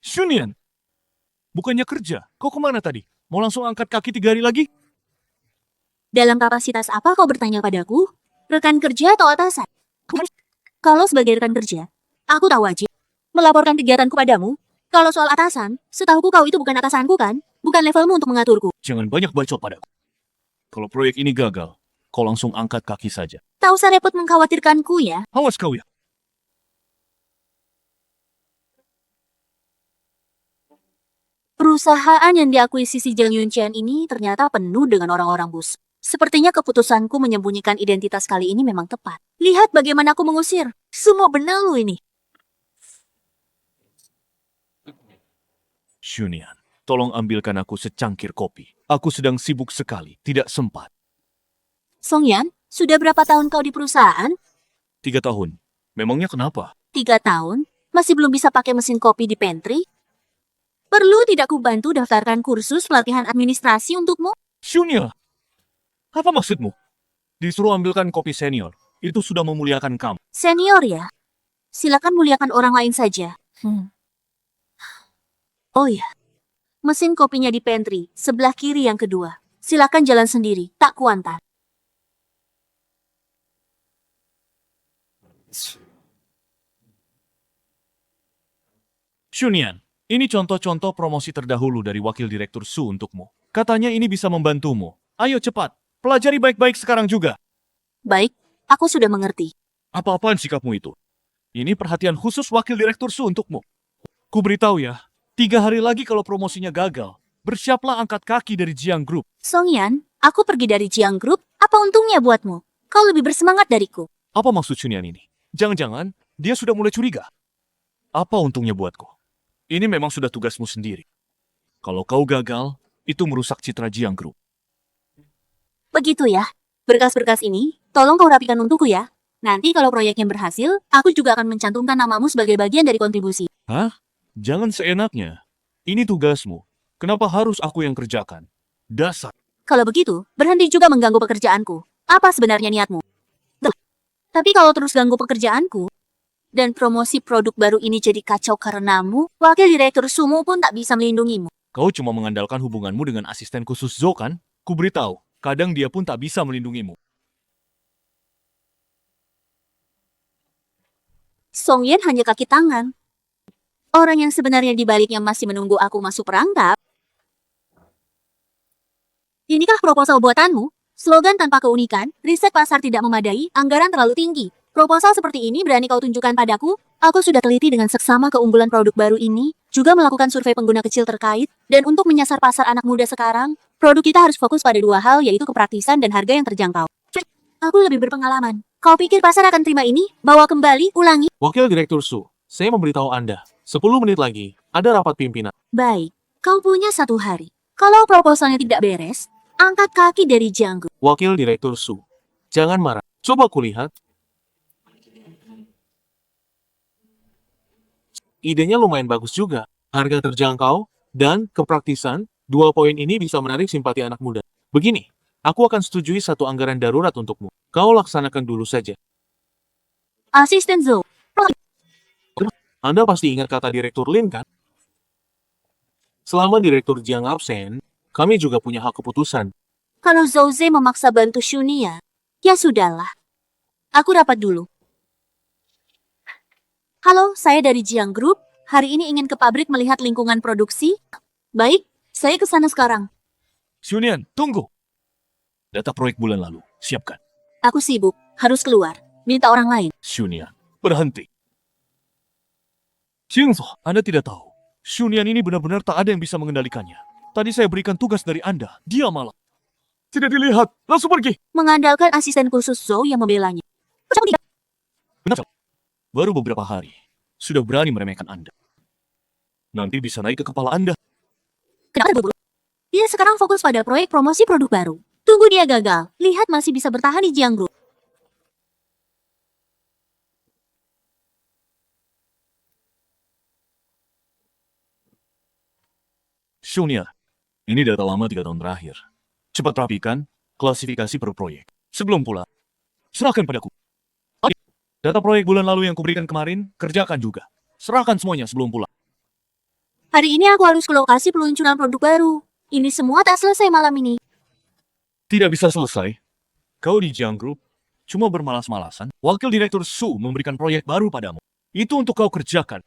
Shunian, bukannya kerja. Kau kemana tadi? Mau langsung angkat kaki 3 hari lagi? Dalam kapasitas apa kau bertanya padaku? Rekan kerja atau atasan? Kalau sebagai rekan kerja, aku tahu wajib melaporkan kegiatanku padamu. Kalau soal atasan, setahuku kau itu bukan atasanku kan? Bukan levelmu untuk mengaturku. Jangan banyak bacot padaku. Kalau proyek ini gagal, kau langsung angkat kaki saja. Tak usah repot mengkhawatirkanku ya. Awas kau ya. Perusahaan yang diakuisisi Jiang Yunqian ini ternyata penuh dengan orang-orang busuk. Sepertinya keputusanku menyembunyikan identitas kali ini memang tepat. Lihat bagaimana aku mengusir. Semua benalu ini. Shunian, tolong ambilkan aku secangkir kopi. Aku sedang sibuk sekali, tidak sempat. Songyan, sudah berapa tahun kau di perusahaan? 3 tahun. Memangnya kenapa? 3 tahun? Masih belum bisa pakai mesin kopi di pantry? Perlu tidak ku bantu daftarkan kursus pelatihan administrasi untukmu? Shunia, apa maksudmu? Disuruh ambilkan kopi senior. Itu sudah memuliakan kamu. Senior ya? Silakan muliakan orang lain saja. Oh ya, mesin kopinya di pantry, sebelah kiri yang kedua. Silakan jalan sendiri, tak kuantar. Shunian, ini contoh-contoh promosi terdahulu dari Wakil Direktur Su untukmu. Katanya ini bisa membantumu. Ayo cepat, pelajari baik-baik sekarang juga. Baik, aku sudah mengerti. Apa-apaan sikapmu itu? Ini perhatian khusus Wakil Direktur Su untukmu. Ku beritahu ya, 3 hari lagi kalau promosinya gagal, bersiaplah angkat kaki dari Jiang Group. Song Yan, aku pergi dari Jiang Group, apa untungnya buatmu? Kau lebih bersemangat dariku. Apa maksud Shunian ini? Jangan-jangan dia sudah mulai curiga. Apa untungnya buatku? Ini memang sudah tugasmu sendiri. Kalau kau gagal, itu merusak citra Jiang Group. Begitu ya. Berkas-berkas ini, tolong kau rapikan untukku ya. Nanti kalau proyeknya berhasil, aku juga akan mencantumkan namamu sebagai bagian dari kontribusi. Hah? Jangan seenaknya. Ini tugasmu. Kenapa harus aku yang kerjakan? Dasar. Kalau begitu, berhenti juga mengganggu pekerjaanku. Apa sebenarnya niatmu? Tuh. Tapi kalau terus ganggu pekerjaanku, dan promosi produk baru ini jadi kacau karenamu, wakil direktur Sumu pun tak bisa melindungimu. Kau cuma mengandalkan hubunganmu dengan asisten khusus Zhou kan? Ku beritahu, kadang dia pun tak bisa melindungimu. Song Yan hanya kaki tangan. Orang yang sebenarnya di baliknya masih menunggu aku masuk perangkap. Inikah proposal buatanmu? Slogan tanpa keunikan, riset pasar tidak memadai, anggaran terlalu tinggi. Proposal seperti ini berani kau tunjukkan padaku? Aku sudah teliti dengan seksama keunggulan produk baru ini, juga melakukan survei pengguna kecil terkait, dan untuk menyasar pasar anak muda sekarang, produk kita harus fokus pada 2 hal, yaitu kepraktisan dan harga yang terjangkau. Aku lebih berpengalaman. Kau pikir pasar akan terima ini? Bawa kembali, ulangi. Wakil Direktur Su, saya memberitahu Anda, 10 menit lagi, ada rapat pimpinan. Baik, kau punya 1 hari. Kalau proposalnya tidak beres, angkat kaki dari Jiang Group. Wakil Direktur Su, jangan marah. Coba kulihat. Idenya lumayan bagus juga. Harga terjangkau dan kepraktisan, 2 poin ini bisa menarik simpati anak muda. Begini, aku akan setujui satu anggaran darurat untukmu. Kau laksanakan dulu saja. Asisten Zhou. Anda pasti ingat kata Direktur Lin kan? Selama Direktur Jiang absen, kami juga punya hak keputusan. Kalau Zhou Ze memaksa bantu Shunia, ya sudahlah. Aku rapat dulu. Halo, saya dari Jiang Group. Hari ini ingin ke pabrik melihat lingkungan produksi. Baik, saya ke sana sekarang. Shunian, tunggu. Data proyek bulan lalu, siapkan. Aku sibuk, harus keluar. Minta orang lain. Shunian, berhenti. Jingzo, Anda tidak tahu. Shunian ini benar-benar tak ada yang bisa mengendalikannya. Tadi saya berikan tugas dari Anda, dia malah. Tidak dilihat, langsung pergi. Mengandalkan asisten khusus Zhou yang membelanya. Benar. Baru beberapa hari, sudah berani meremehkan Anda. Nanti bisa naik ke kepala Anda. Kenapa berburu? Dia sekarang fokus pada proyek promosi produk baru. Tunggu dia gagal. Lihat masih bisa bertahan di Jiang Group. Shunian, ini data lama 3 tahun terakhir. Cepat rapikan, klasifikasi per proyek. Sebelum pula, serahkan padaku. Data proyek bulan lalu yang kuberikan kemarin, kerjakan juga. Serahkan semuanya sebelum pulang. Hari ini aku harus ke lokasi peluncuran produk baru. Ini semua tak selesai malam ini. Tidak bisa selesai. Kau di Jiang Group cuma bermalas-malasan. Wakil Direktur Su memberikan proyek baru padamu. Itu untuk kau kerjakan.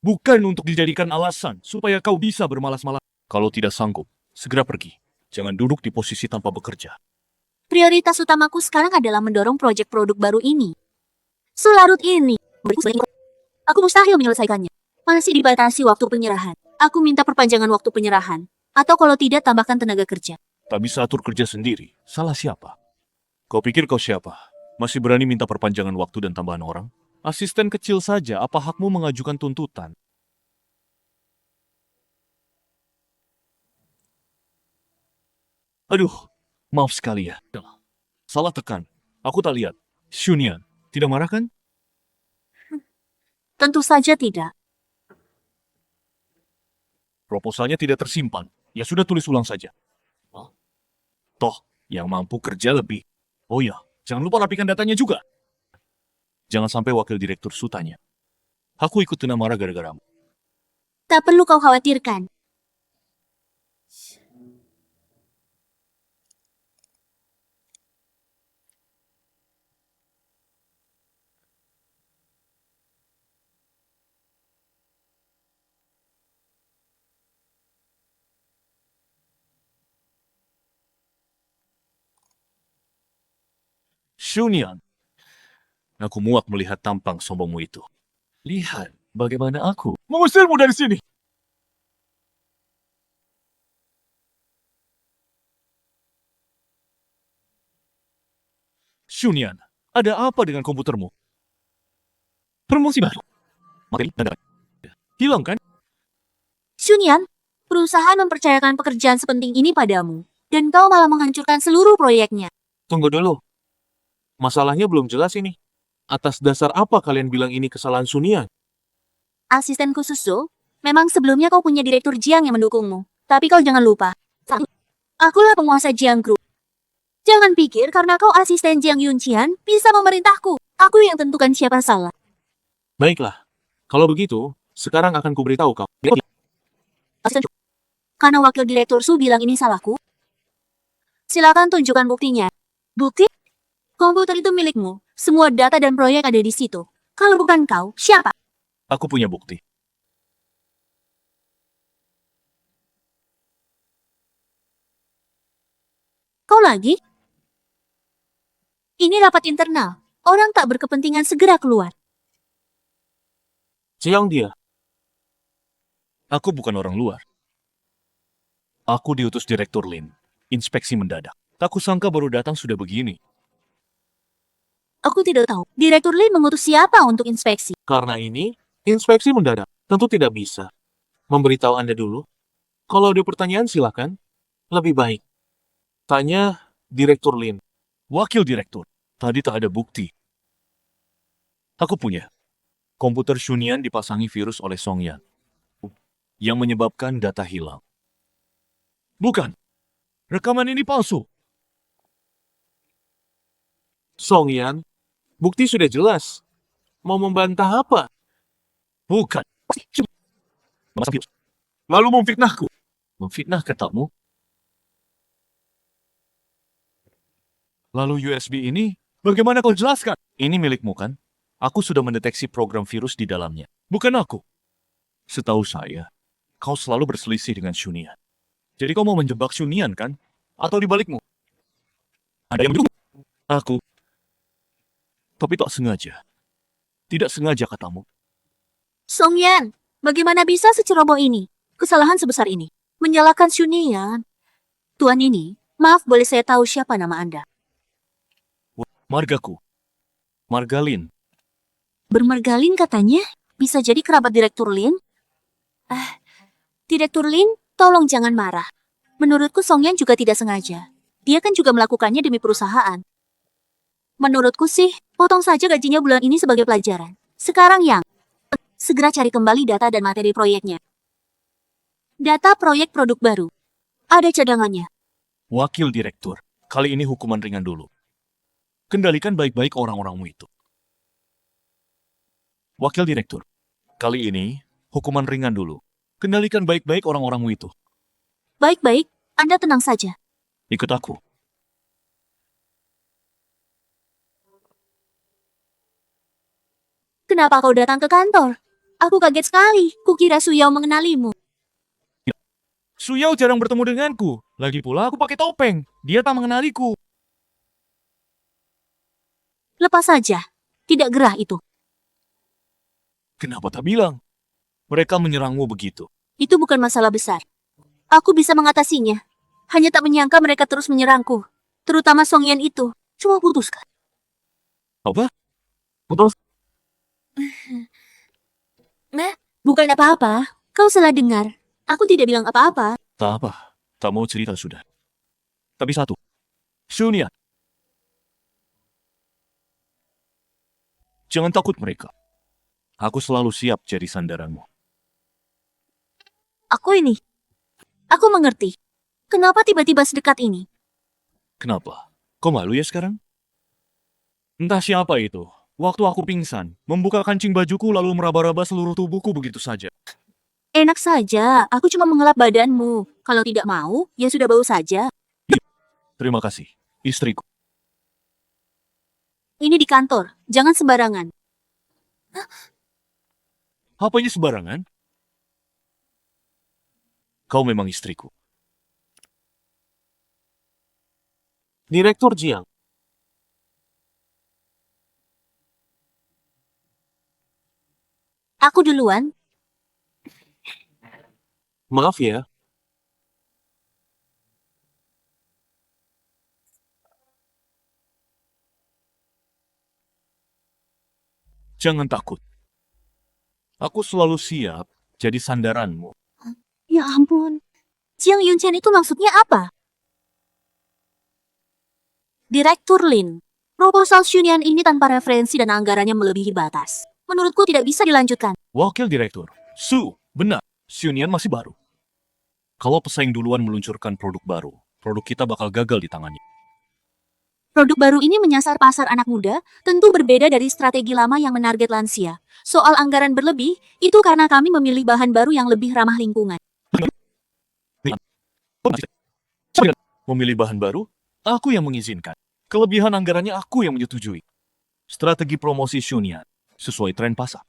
Bukan untuk dijadikan alasan supaya kau bisa bermalas-malasan. Kalau tidak sanggup, segera pergi. Jangan duduk di posisi tanpa bekerja. Prioritas utamaku sekarang adalah mendorong proyek produk baru ini. Selarut ini, aku mustahil menyelesaikannya. Masih dibatasi waktu penyerahan. Aku minta perpanjangan waktu penyerahan. Atau kalau tidak, tambahkan tenaga kerja. Tak bisa atur kerja sendiri. Salah siapa? Kau pikir kau siapa? Masih berani minta perpanjangan waktu dan tambahan orang? Asisten kecil saja, apa hakmu mengajukan tuntutan? Aduh, maaf sekali ya. Salah tekan. Aku tak lihat. Shunian, tidak marah kan? Tentu saja tidak. Proposalnya tidak tersimpan. Ya sudah tulis ulang saja. Hah? Toh, yang mampu kerja lebih. Oh ya, jangan lupa rapikan datanya juga. Jangan sampai wakil direktur Su tanya. Aku ikut kena marah gara-garamu. Tak perlu kau khawatirkan. Shunian, aku muak melihat tampang sombongmu itu. Lihat bagaimana aku mengusirmu dari sini. Shunian, ada apa dengan komputermu? Promosi baru. Materi dan data. Hilang kan? Shunyan, perusahaan mempercayakan pekerjaan sepenting ini padamu, dan kau malah menghancurkan seluruh proyeknya. Tunggu dulu. Masalahnya belum jelas ini. Atas dasar apa kalian bilang ini kesalahan Sunian? Asisten khusus Zo, memang sebelumnya kau punya direktur Jiang yang mendukungmu. Tapi kau jangan lupa, akulah penguasa Jiang Group. Jangan pikir karena kau asisten Jiang Yunqian bisa memerintahku. Aku yang tentukan siapa salah. Baiklah. Kalau begitu, sekarang akan kuberitahu kau. Asisten, karena wakil direktur Su bilang ini salahku. Silakan tunjukkan buktinya. Bukti? Komputer itu milikmu. Semua data dan proyek ada di situ. Kalau bukan kau, siapa? Aku punya bukti. Kau lagi? Ini rapat internal. Orang tak berkepentingan segera keluar. Siang dia. Aku bukan orang luar. Aku diutus Direktur Lin. Inspeksi mendadak. Tak kusangka baru datang sudah begini. Aku tidak tahu. Direktur Lin mengutus siapa untuk inspeksi? Karena ini, inspeksi mendadak. Tentu tidak bisa. Memberitahu Anda dulu. Kalau ada pertanyaan silakan. Lebih baik. Tanya Direktur Lin. Wakil Direktur. Tadi tak ada bukti. Aku punya. Komputer Shunian dipasangi virus oleh Song Yan. Yang menyebabkan data hilang. Bukan. Rekaman ini palsu. Song Yan, bukti sudah jelas. Mau membantah apa? Bukan. Memasang virus. Lalu memfitnahku. Memfitnah katamu? Lalu USB ini, bagaimana kau jelaskan? Ini milikmu kan? Aku sudah mendeteksi program virus di dalamnya. Bukan aku. Setahu saya, kau selalu berselisih dengan Shunian. Jadi kau mau menjebak Shunian kan? Atau dibalikmu? Ada yang mendukung? Aku. Tapi tak sengaja. Tidak sengaja katamu. Song Yan, bagaimana bisa seceroboh ini? Kesalahan sebesar ini. Menyalahkan Shunian. Tuan ini, maaf boleh saya tahu siapa nama Anda? Margaku. Margalin. Bermargalin katanya? Bisa jadi kerabat Direktur Lin? Direktur Lin, tolong jangan marah. Menurutku Song Yan juga tidak sengaja. Dia kan juga melakukannya demi perusahaan. Menurutku sih, potong saja gajinya bulan ini sebagai pelajaran. Sekarang Yang, segera cari kembali data dan materi proyeknya. Data proyek produk baru. Ada cadangannya. Wakil Direktur. Kali ini hukuman ringan dulu. Kendalikan baik-baik orang-orangmu itu. Wakil Direktur. Kali ini hukuman ringan dulu. Kendalikan baik-baik orang-orangmu itu. Baik-baik, Anda tenang saja. Ikut aku. Kenapa kau datang ke kantor? Aku kaget sekali. Kukira Suyao mengenalimu. Suyao jarang bertemu denganku. Lagi pula aku pakai topeng. Dia tak mengenaliku. Lepas saja. Tidak gerah itu. Kenapa tak bilang? Mereka menyerangmu begitu. Itu bukan masalah besar. Aku bisa mengatasinya. Hanya tak menyangka mereka terus menyerangku. Terutama Song Yan itu. Cuma putuskan. Apa? Putus. Bukan apa-apa. Kau salah dengar. Aku tidak bilang apa-apa. Tak apa. Tak mau cerita sudah. Tapi satu. Shunian. Jangan takut mereka. Aku selalu siap jadi sandaranmu. Aku ini. Aku mengerti. Kenapa tiba-tiba sedekat ini? Kenapa? Kau malu ya sekarang? Entah siapa itu. Waktu aku pingsan, membuka kancing bajuku lalu meraba-raba seluruh tubuhku begitu saja. Enak saja. Aku cuma mengelap badanmu. Kalau tidak mau, ya sudah bau saja. Terima kasih, istriku. Ini di kantor. Jangan sembarangan. Apanya sembarangan? Kau memang istriku. Direktur Jiang. Aku duluan. Maaf ya, Jangan takut. Aku selalu siap jadi sandaranmu. Ya ampun. Jiang Yunchen itu maksudnya apa? Direktur Lin, proposal Shunian ini tanpa referensi dan anggarannya melebihi batas. Menurutku tidak bisa dilanjutkan. Wakil Direktur, Su, benar. Xunian masih baru. Kalau pesaing duluan meluncurkan produk baru, produk kita bakal gagal di tangannya. Produk baru ini menyasar pasar anak muda, tentu berbeda dari strategi lama yang menarget lansia. Soal anggaran berlebih, itu karena kami memilih bahan baru yang lebih ramah lingkungan. Memilih bahan baru, aku yang mengizinkan. Kelebihan anggarannya aku yang menyetujui. Strategi promosi Xunian sesuai tren pasar.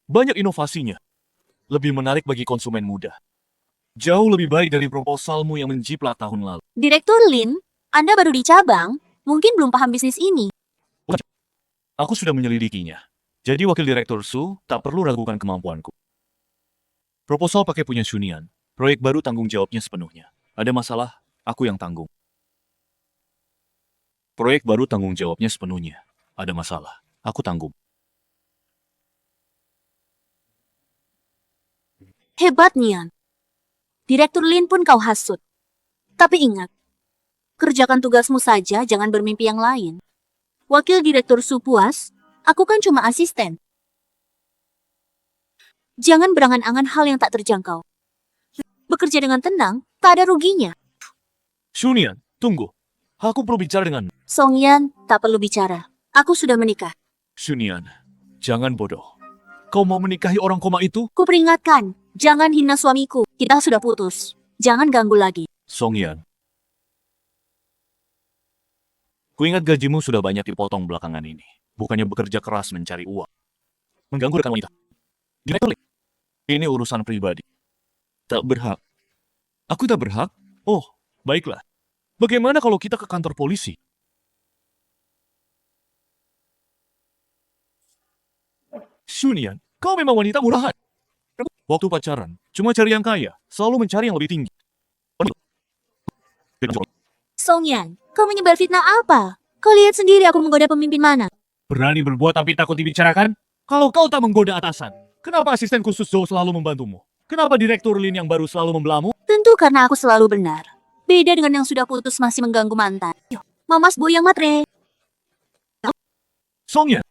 Banyak inovasinya. Lebih menarik bagi konsumen muda. Jauh lebih baik dari proposalmu yang menjiplak tahun lalu. Direktur Lin, Anda baru di cabang, mungkin belum paham bisnis ini. Aku sudah menyelidikinya. Jadi wakil direktur Su tak perlu ragukan kemampuanku. Proposal pakai punya Xunian. Proyek baru tanggung jawabnya sepenuhnya. Ada masalah, aku yang tanggung. Proyek baru tanggung jawabnya sepenuhnya. Ada masalah, aku tanggung. Hebat, Nian. Direktur Lin pun kau hasut. Tapi ingat, kerjakan tugasmu saja, jangan bermimpi yang lain. Wakil Direktur Su puas, aku kan cuma asisten. Jangan berangan-angan hal yang tak terjangkau. Bekerja dengan tenang, tak ada ruginya. Xunian, tunggu. Aku perlu bicara dengan Song Yan, tak perlu bicara. Aku sudah menikah. Xunian. Jangan bodoh. Kau mau menikahi orang koma itu? Kuperingatkan, jangan hina suamiku. Kita sudah putus. Jangan ganggu lagi. Songyan. Kuingat gajimu sudah banyak dipotong belakangan ini. Bukannya bekerja keras mencari uang. Mengganggu rekan wanita. Direktur, ini urusan pribadi. Tak berhak. Aku tak berhak? Oh, baiklah. Bagaimana kalau kita ke kantor polisi? Xunian, kau memang wanita murahan. Waktu pacaran, cuma cari yang kaya, selalu mencari yang lebih tinggi. Song Yan, kau menyebar fitnah apa? Kau lihat sendiri aku menggoda pemimpin mana. Berani berbuat tapi takut dibicarakan? Kalau kau tak menggoda atasan, kenapa asisten khusus Zhou selalu membantumu? Kenapa direktur Lin yang baru selalu membelamu? Tentu karena aku selalu benar. Beda dengan yang sudah putus masih mengganggu mantan. Mamas boyang matre. Songyan,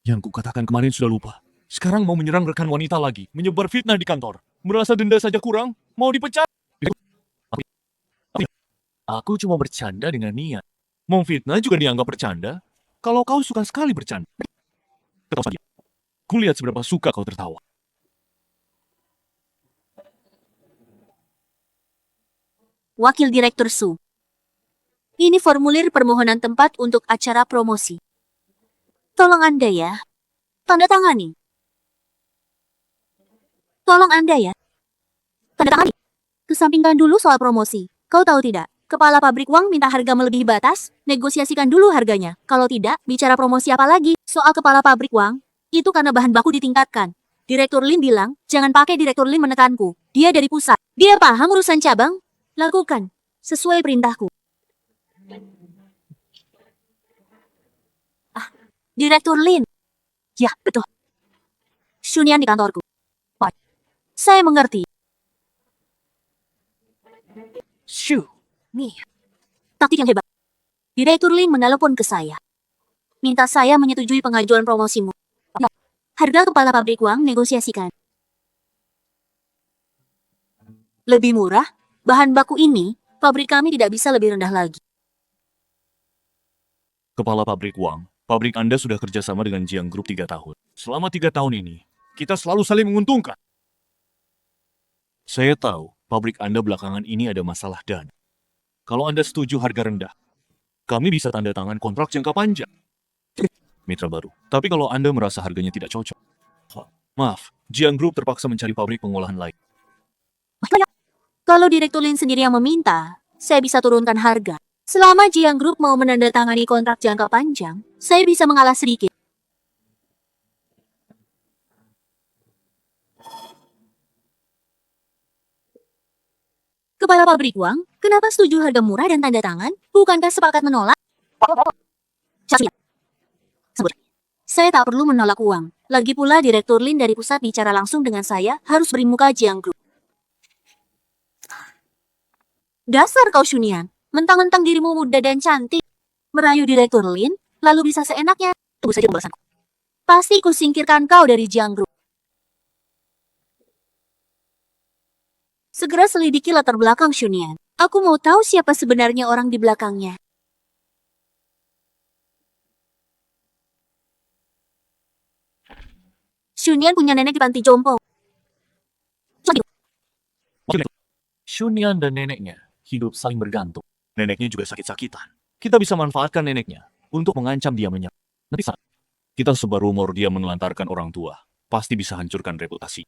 yang kukatakan kemarin sudah lupa. Sekarang mau menyerang rekan wanita lagi, menyebar fitnah di kantor. Merasa denda saja kurang, mau dipecat. Aku cuma bercanda dengan niat. Memfitnah juga dianggap bercanda. Kalau kau suka sekali bercanda. Ketawa saja. Kulihat seberapa suka kau tertawa. Wakil Direktur Su. Ini formulir permohonan tempat untuk acara promosi. Tolong Anda ya. Tanda tangani. Tolong Anda ya. Tanda tangani. Kesampingkan dulu soal promosi. Kau tahu tidak? Kepala pabrik uang minta harga melebihi batas, negosiasikan dulu harganya. Kalau tidak, bicara promosi apa lagi? Soal kepala pabrik uang, itu karena bahan baku ditingkatkan. Direktur Lin bilang, jangan pakai Direktur Lin menekanku. Dia dari pusat. Dia paham urusan cabang? Lakukan. Sesuai perintahku. Direktur Lin. Ya, betul. Shunian di kantorku. Baik. Saya mengerti. Shu. Nih. Taktik yang hebat. Direktur Lin menelepon ke saya. Minta saya menyetujui pengajuan promosimu. Harga kepala pabrik uang negosiasikan. Lebih murah? Bahan baku ini, pabrik kami tidak bisa lebih rendah lagi. Kepala pabrik uang, pabrik Anda sudah kerjasama dengan Jiang Group 3 tahun. Selama 3 tahun ini, kita selalu saling menguntungkan. Saya tahu, pabrik Anda belakangan ini ada masalah dana. Kalau Anda setuju harga rendah, kami bisa tanda tangan kontrak jangka panjang. Mitra baru. Tapi kalau Anda merasa harganya tidak cocok, maaf, Jiang Group terpaksa mencari pabrik pengolahan lain. Kalau Direktur Lin sendiri yang meminta, saya bisa turunkan harga. Selama Jiang Group mau menandatangani kontrak jangka panjang, saya bisa mengalah sedikit. Kepala pabrik uang, kenapa setuju harga murah dan tanda tangan? Bukankah sepakat menolak? Sebut. Saya tak perlu menolak uang. Lagi pula Direktur Lin dari pusat bicara langsung dengan saya, harus beri muka Jiang Group. Dasar kau Shunian, mentang-mentang dirimu muda dan cantik. Merayu Direktur Lin, lalu bisa seenaknya. Tunggu saja pembahasanku. Pasti ku singkirkan kau dari Jiang Group. Segera selidiki latar belakang Shunian. Aku mau tahu siapa sebenarnya orang di belakangnya. Shunian punya nenek di panti jompo. Shunian dan neneknya hidup saling bergantung. Neneknya juga sakit-sakitan. Kita bisa manfaatkan neneknya untuk mengancam dia menyerang. Nanti saat kita sebar rumor dia menelantarkan orang tua, pasti bisa hancurkan reputasi.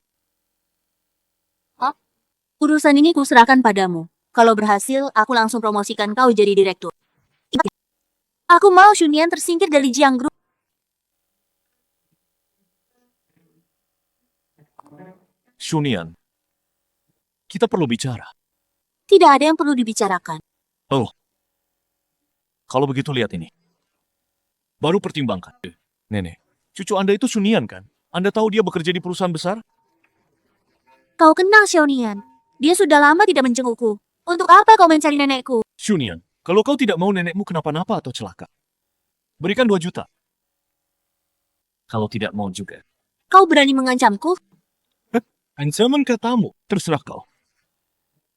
Urusan ini kuserahkan padamu. Kalau berhasil, aku langsung promosikan kau jadi direktur. Ingat ya, aku mau Shunian tersingkir dari Jiang Group. Shunian, kita perlu bicara. Tidak ada yang perlu dibicarakan. Kalau begitu lihat ini. Baru pertimbangkan. Nenek, cucu Anda itu Shunian kan? Anda tahu dia bekerja di perusahaan besar? Kau kenal Shunian. Dia sudah lama tidak menjengukku. Untuk apa kau mencari nenekku? Shunian, kalau kau tidak mau nenekmu kenapa-napa atau celaka, berikan 2 juta. Kalau tidak mau juga, Kau berani mengancamku? ancaman katamu, terserah kau.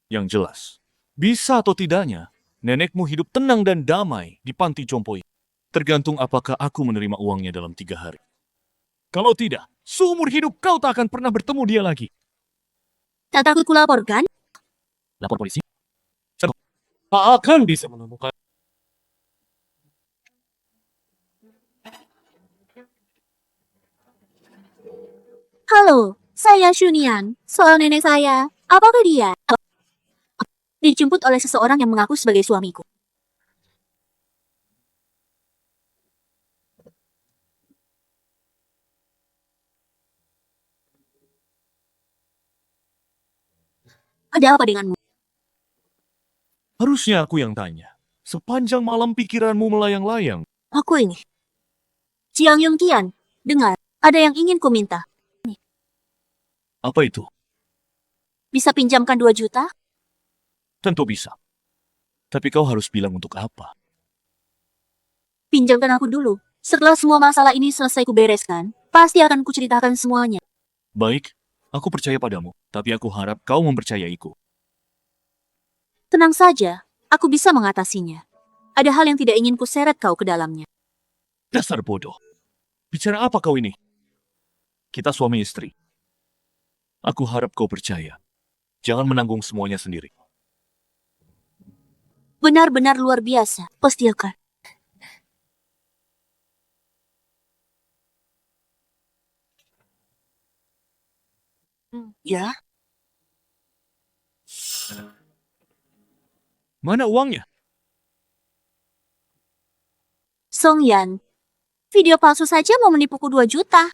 Yang jelas, bisa atau tidaknya, nenekmu hidup tenang dan damai di panti jompo ini. Tergantung apakah aku menerima uangnya dalam 3 hari. Kalau tidak, seumur hidup kau tak akan pernah bertemu dia lagi. Tak takut kulaporkan? Lapor polisi? Tak akan bisa menemukan. Halo, saya Shunian. Soal nenek saya, apakah dia dijemput oleh seseorang yang mengaku sebagai suamiku? Ada apa denganmu? Harusnya aku yang tanya. Sepanjang malam pikiranmu melayang-layang. Aku ini. Jiang Yongqian, dengar, ada yang ingin ku minta. Apa itu? Bisa pinjamkan 2 juta? Tentu bisa. Tapi kau harus bilang untuk apa. Pinjamkan aku dulu. Setelah semua masalah ini selesai ku bereskan, pasti akan ku ceritakan semuanya. Baik, aku percaya padamu. Tapi aku harap kau mempercayaiku. Tenang saja, aku bisa mengatasinya. Ada hal yang tidak ingin ku seret kau ke dalamnya. Dasar bodoh. Bicara apa kau ini? Kita suami istri. Aku harap kau percaya. Jangan menanggung semuanya sendiri. Benar-benar luar biasa, pastikan. Ya, Mana uangnya? Song Yan, video palsu saja mau menipuku 2 juta.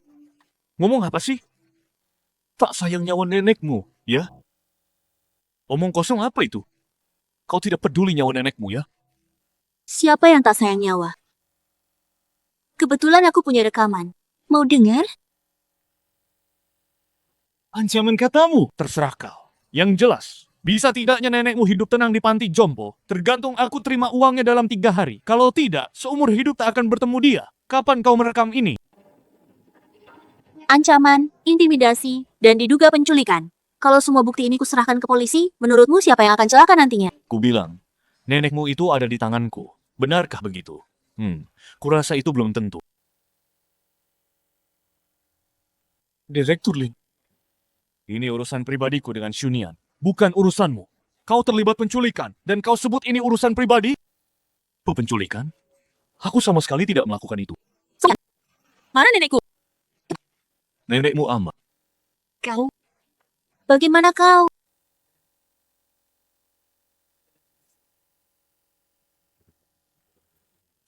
Ngomong apa sih? Tak sayang nyawa nenekmu, ya? Omong kosong apa itu? Kau tidak peduli nyawa nenekmu, ya? Siapa yang tak sayang nyawa? Kebetulan aku punya rekaman. Mau dengar? Ancaman katamu, terserah kau. Yang jelas, bisa tidaknya nenekmu hidup tenang di panti jompo, tergantung aku terima uangnya dalam 3 hari. Kalau tidak, seumur hidup tak akan bertemu dia. Kapan kau merekam ini? Ancaman, intimidasi, dan diduga penculikan. Kalau semua bukti ini kuserahkan ke polisi, menurutmu siapa yang akan celaka nantinya? Ku bilang, nenekmu itu ada di tanganku. Benarkah begitu? Kurasa itu belum tentu. Direktur Lin. Ini urusan pribadiku dengan Shunian, bukan urusanmu. Kau terlibat penculikan, dan kau sebut ini urusan pribadi? Penculikan? Aku sama sekali tidak melakukan itu. Mana nenekku? Nenekmu aman. Kau? Bagaimana kau?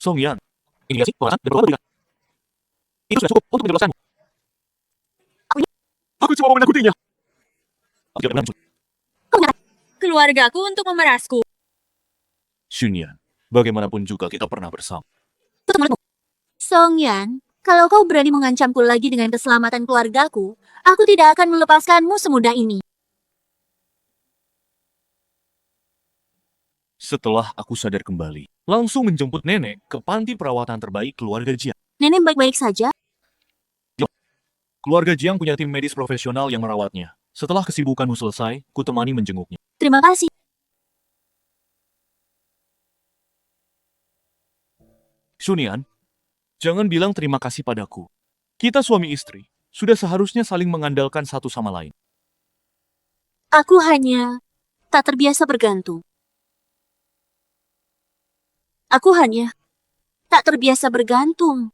Song Yan, Ini sih, pembahasan dan beberapa berikan. Itu sudah cukup untuk menjelaskanmu. Aku cuma mau menakutinya. tidak benar. keluargaku untuk memerasku. Xunyan, bagaimanapun juga kita pernah bersama. Tutup mulutmu. Song Yan, kalau kau berani mengancamku lagi dengan keselamatan keluargaku, aku tidak akan melepaskanmu semudah ini. Setelah aku sadar kembali, langsung menjemput nenek ke panti perawatan terbaik keluarga Jiang. Nenek baik-baik saja. Keluarga Jiang punya tim medis profesional yang merawatnya. Setelah kesibukanmu selesai, ku temani menjenguknya. Terima kasih. Xunyan, jangan bilang terima kasih padaku. Kita suami istri, sudah seharusnya saling mengandalkan satu sama lain. Aku hanya tak terbiasa bergantung. Aku hanya tak terbiasa bergantung.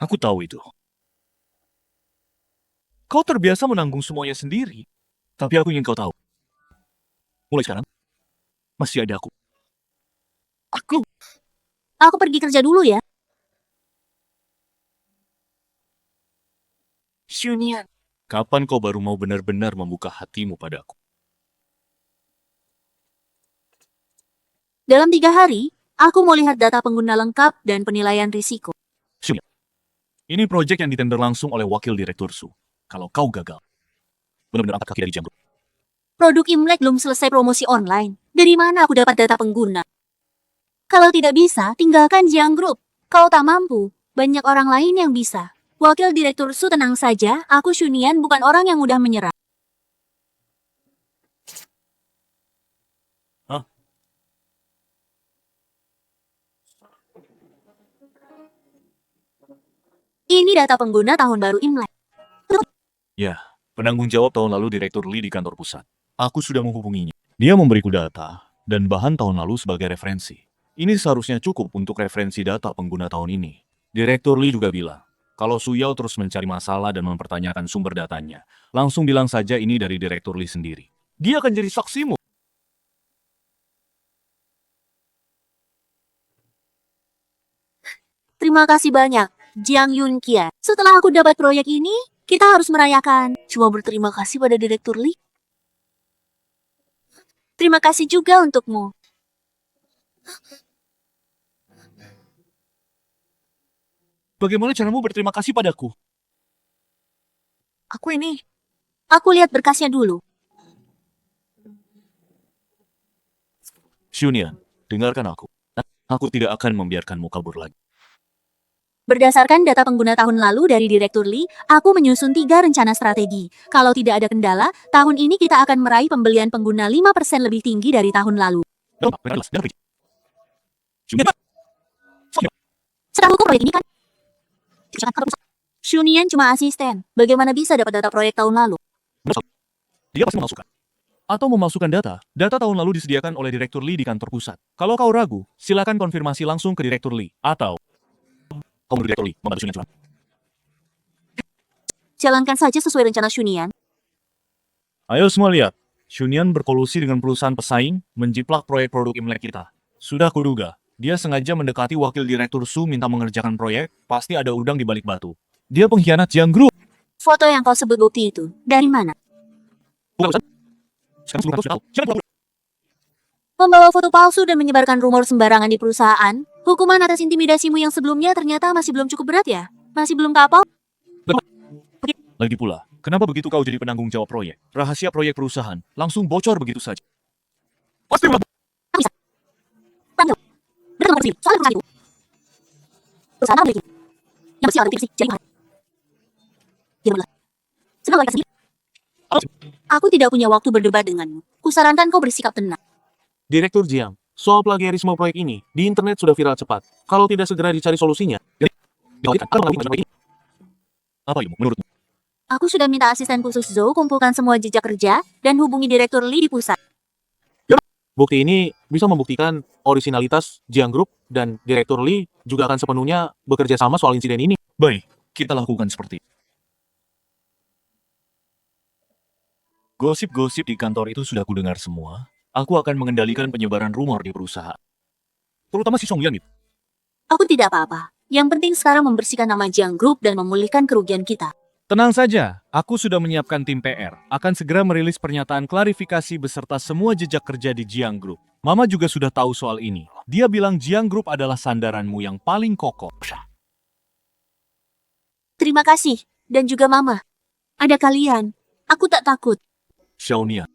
Aku tahu itu. Kau terbiasa menanggung semuanya sendiri. Tapi aku ingin kau tahu. Mulai sekarang, masih ada aku. Aku pergi kerja dulu ya. Xunyan. Kapan kau baru mau benar-benar membuka hatimu padaku? Dalam 3 hari, aku mau lihat data pengguna lengkap dan penilaian risiko. Xunyan, ini proyek yang ditender langsung oleh wakil direktur Su. Kalau kau gagal, benar-benar angkat kaki dari Jiang Group. Produk Imlek belum selesai promosi online. Dari mana aku dapat data pengguna? Kalau tidak bisa, tinggalkan Jiang Group. Kau tak mampu. Banyak orang lain yang bisa. Wakil Direktur Su tenang saja, aku Xunyan bukan orang yang mudah menyerah. Hah? Ini data pengguna tahun baru Imlek. Ya, penanggung jawab tahun lalu Direktur Lee di kantor pusat. Aku sudah menghubunginya. Dia memberiku data dan bahan tahun lalu sebagai referensi. Ini seharusnya cukup untuk referensi data pengguna tahun ini. Direktur Lee juga bilang, kalau Su Yao terus mencari masalah dan mempertanyakan sumber datanya, langsung bilang saja ini dari Direktur Lee sendiri. Dia akan jadi saksimu. Terima kasih banyak, Jiang Yunkia. Setelah aku dapat proyek ini, kita harus merayakan. Cuma berterima kasih pada Direktur Lee. Terima kasih juga untukmu. Bagaimana caramu berterima kasih padaku? Aku ini. Aku lihat berkasnya dulu. Xunyan, dengarkan aku. Aku tidak akan membiarkanmu kabur lagi. Berdasarkan data pengguna tahun lalu dari Direktur Lee, aku menyusun 3 rencana strategi. Kalau tidak ada kendala, tahun ini kita akan meraih pembelian pengguna 5% lebih tinggi dari tahun lalu. Setelah hukum proyek ini kan? Xunyan cuma asisten. Bagaimana bisa dapat data proyek tahun lalu? Dia pasti memasukkan. Atau memasukkan data. Data tahun lalu disediakan oleh Direktur Lee di kantor pusat. Kalau kau ragu, silakan konfirmasi langsung ke Direktur Lee. Atau kau menurut Direktur Lee membantu Xunyan curang. Jalankan saja sesuai rencana Xunyan. Ayo semua lihat. Xunyan berkolusi dengan perusahaan pesaing, menjiplak proyek produk Imlek kita. Sudah kuduga, dia sengaja mendekati wakil direktur Su minta mengerjakan proyek, pasti ada udang di balik batu. Dia pengkhianat Jiang Group. Foto yang kau sebut bukti itu, dari mana? Bukan urusan. Sekarang seluruh kampus sudah tahu. Jangan pura-pura. Membawa foto palsu dan menyebarkan rumor sembarangan di perusahaan, hukuman atas intimidasimu yang sebelumnya ternyata masih belum cukup berat ya? Masih belum kapal? Lagi pula, kenapa begitu kau jadi penanggung jawab proyek? Rahasia proyek perusahaan langsung bocor begitu saja. Pasti Panggil. Bertemu sendiri, soal perusahaan itu. Perusahaan apa itu? Yang bersih atau tipsi, jadi mahal. Dia belah. Sedang lagi sendiri. Aku tidak punya waktu berdebat denganmu. Kusarankan kau bersikap tenang. Direktur Jiang, soal plagiarisme proyek ini di internet sudah viral cepat. Kalau tidak segera dicari solusinya, apa ilmu menurutmu? Aku sudah minta asisten khusus Zhou kumpulkan semua jejak kerja dan hubungi Direktur Lee di pusat. bukti ini bisa membuktikan orisinalitas Jiang Group dan Direktur Lee juga akan sepenuhnya bekerja sama soal insiden ini. Baik, kita lakukan seperti itu. Gosip-gosip di kantor itu sudah kudengar semua. Aku akan mengendalikan penyebaran rumor di perusahaan. Terutama si Song Yan itu. Aku tidak apa-apa. Yang penting sekarang membersihkan nama Jiang Group dan memulihkan kerugian kita. Tenang saja, aku sudah menyiapkan tim PR. Akan segera merilis pernyataan klarifikasi beserta semua jejak kerja di Jiang Group. Mama juga sudah tahu soal ini. Dia bilang Jiang Group adalah sandaranmu yang paling kokoh. Terima kasih. Dan juga Mama. Ada kalian. Aku tak takut. Xiaonia.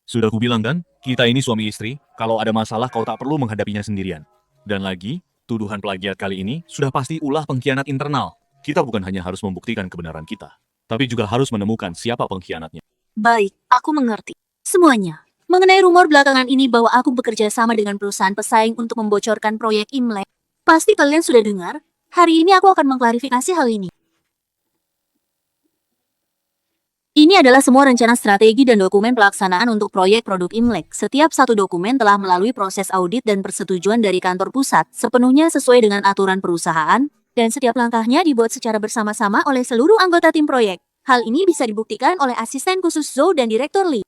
Sudah kubilang kan, kita ini suami istri. Kalau ada masalah kau tak perlu menghadapinya sendirian. Dan lagi, tuduhan plagiat kali ini sudah pasti ulah pengkhianat internal. Kita bukan hanya harus membuktikan kebenaran kita, tapi juga harus menemukan siapa pengkhianatnya. Baik, aku mengerti. Semuanya. Mengenai rumor belakangan ini bahwa aku bekerja sama dengan perusahaan pesaing untuk membocorkan proyek Imlek. Pasti kalian sudah dengar. Hari ini aku akan mengklarifikasi hal ini. Ini adalah semua rencana strategi dan dokumen pelaksanaan untuk proyek produk Imlek. Setiap satu dokumen telah melalui proses audit dan persetujuan dari kantor pusat, sepenuhnya sesuai dengan aturan perusahaan, dan setiap langkahnya dibuat secara bersama-sama oleh seluruh anggota tim proyek. Hal ini bisa dibuktikan oleh asisten khusus Zhou dan Direktur Li.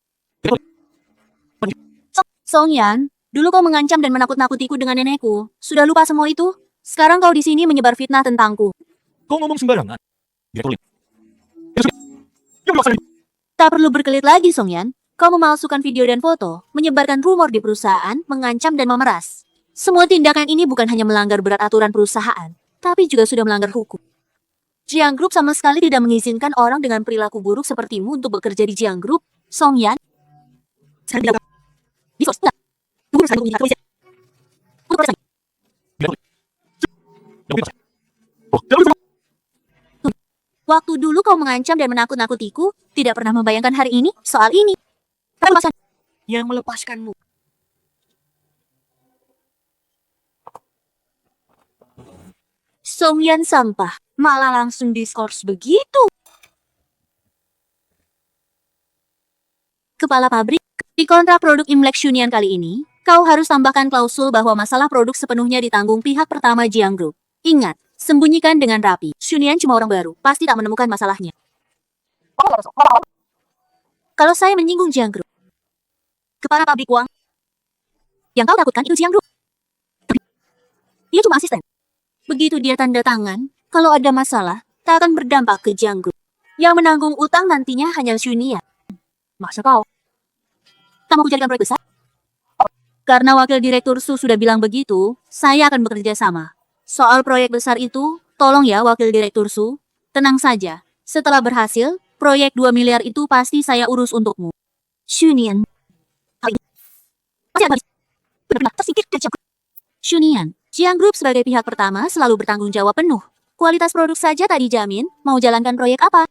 Song Yan, dulu kau mengancam dan menakut-nakutiku dengan nenekku. Sudah lupa semua itu? Sekarang kau di sini menyebar fitnah tentangku. Kau ngomong sembarangan. Tak perlu berkelit lagi, Song Yan. Kau memalsukan video dan foto, menyebarkan rumor di perusahaan, mengancam dan memeras. Semua tindakan ini bukan hanya melanggar berat aturan perusahaan, tapi juga sudah melanggar hukum. Jiang Group sama sekali tidak mengizinkan orang dengan perilaku buruk sepertimu untuk bekerja di Jiang Group, Song Yan. Waktu dulu kau mengancam dan menakut-nakutiku, tidak pernah membayangkan hari ini soal ini. Yang melepaskanmu. Song Yan sampah, malah langsung diskors begitu. Kepala pabrik, di kontrak produk Imlek Shunian kali ini, kau harus tambahkan klausul bahwa masalah produk sepenuhnya ditanggung pihak pertama Jiang Group. Ingat, sembunyikan dengan rapi. Shunian cuma orang baru, pasti tak menemukan masalahnya. Kalau saya menyinggung Jiang Group, kepala pabrik uang, yang kau takutkan itu Jiang Group. Dia cuma asisten. Begitu dia tanda tangan, kalau ada masalah, tak akan berdampak ke Jiang Group. Yang menanggung utang nantinya hanya Shunian. Masa kau? Tak mau jadikan proyek besar? Karena wakil direktur Su sudah bilang begitu, saya akan bekerja sama. Soal proyek besar itu, tolong ya wakil direktur Su. Tenang saja, setelah berhasil, proyek 2 miliar itu pasti saya urus untukmu. Shunian. Shunian, Jiang Group sebagai pihak pertama selalu bertanggung jawab penuh. Kualitas produk saja tak dijamin, mau jalankan proyek apa?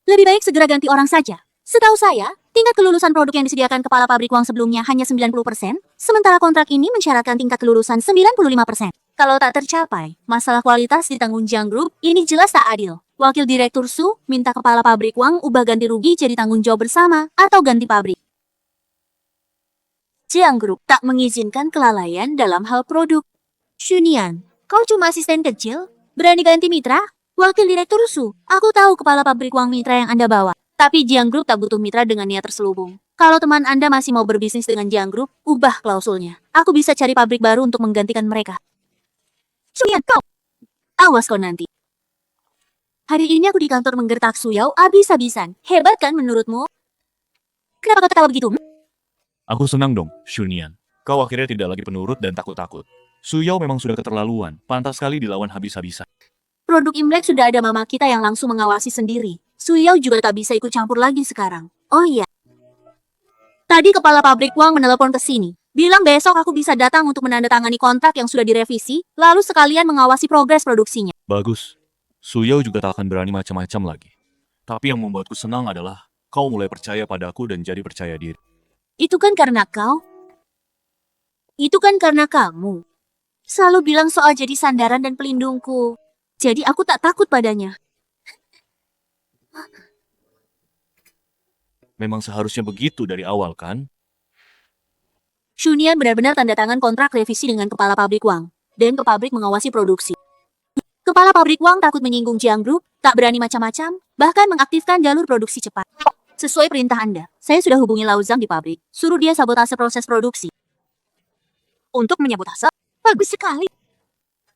Lebih baik segera ganti orang saja. Setahu saya, tingkat kelulusan produk yang disediakan kepala pabrik uang sebelumnya hanya 90%, sementara kontrak ini mensyaratkan tingkat kelulusan 95%. Kalau tak tercapai, masalah kualitas ditanggung Jiang Group, ini jelas tak adil. Wakil Direktur Su minta kepala pabrik uang ubah ganti rugi jadi tanggung jawab bersama atau ganti pabrik. Jiang Group tak mengizinkan kelalaian dalam hal produk. Shunian, kau cuma asisten kecil? Berani ganti mitra? Wakil Direktur Su, aku tahu kepala pabrik uang mitra yang Anda bawa. Tapi Jiang Group tak butuh mitra dengan niat terselubung. Kalau teman Anda masih mau berbisnis dengan Jiang Group, ubah klausulnya. Aku bisa cari pabrik baru untuk menggantikan mereka. Shunian, kau! Awas kau nanti. Hari ini aku di kantor menggertak Suyao abis-abisan. Hebat kan menurutmu? Kenapa kau ketawa begitu? Aku senang dong, Shunian. Kau akhirnya tidak lagi penurut dan takut-takut. Suyao memang sudah keterlaluan, pantas sekali dilawan habis-habisan. Produk Imlek sudah ada mama kita yang langsung mengawasi sendiri. Suyao juga tak bisa ikut campur lagi sekarang. Oh iya. Tadi kepala pabrik uang menelepon ke sini. Bilang besok aku bisa datang untuk menandatangani kontrak yang sudah direvisi, lalu sekalian mengawasi progres produksinya. Bagus. Suyao juga tak akan berani macam-macam lagi. Tapi yang membuatku senang adalah kau mulai percaya padaku dan jadi percaya diri. Itu kan karena kau. Itu kan karena kamu. Selalu bilang soal jadi sandaran dan pelindungku. Jadi aku tak takut padanya. Memang seharusnya begitu dari awal, kan? Shunian benar-benar tanda tangan kontrak revisi dengan kepala pabrik uang. Dan ke pabrik mengawasi produksi. Kepala pabrik uang takut menyinggung Jiang Group, tak berani macam-macam, bahkan mengaktifkan jalur produksi cepat. Sesuai perintah Anda, saya sudah hubungi Lao Zhang di pabrik, suruh dia sabotase proses produksi. Untuk menyabotase? Bagus sekali.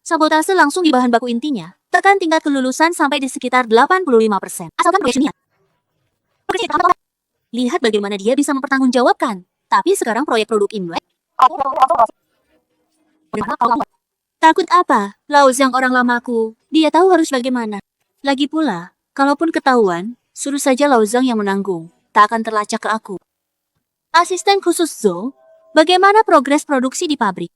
Sabotase langsung di bahan baku intinya, Tekan tingkat kelulusan sampai di sekitar 85%. Asalkan proyek Shunian. Lihat bagaimana dia bisa mempertanggungjawabkan. Tapi sekarang proyek produk Imlek. Takut apa? Laos yang orang lamaku. Dia tahu harus bagaimana. Lagi pula, kalaupun ketahuan, suruh saja Laozang yang menanggung. Tak akan terlacak ke aku. Asisten khusus Zhou, bagaimana progres produksi di pabrik?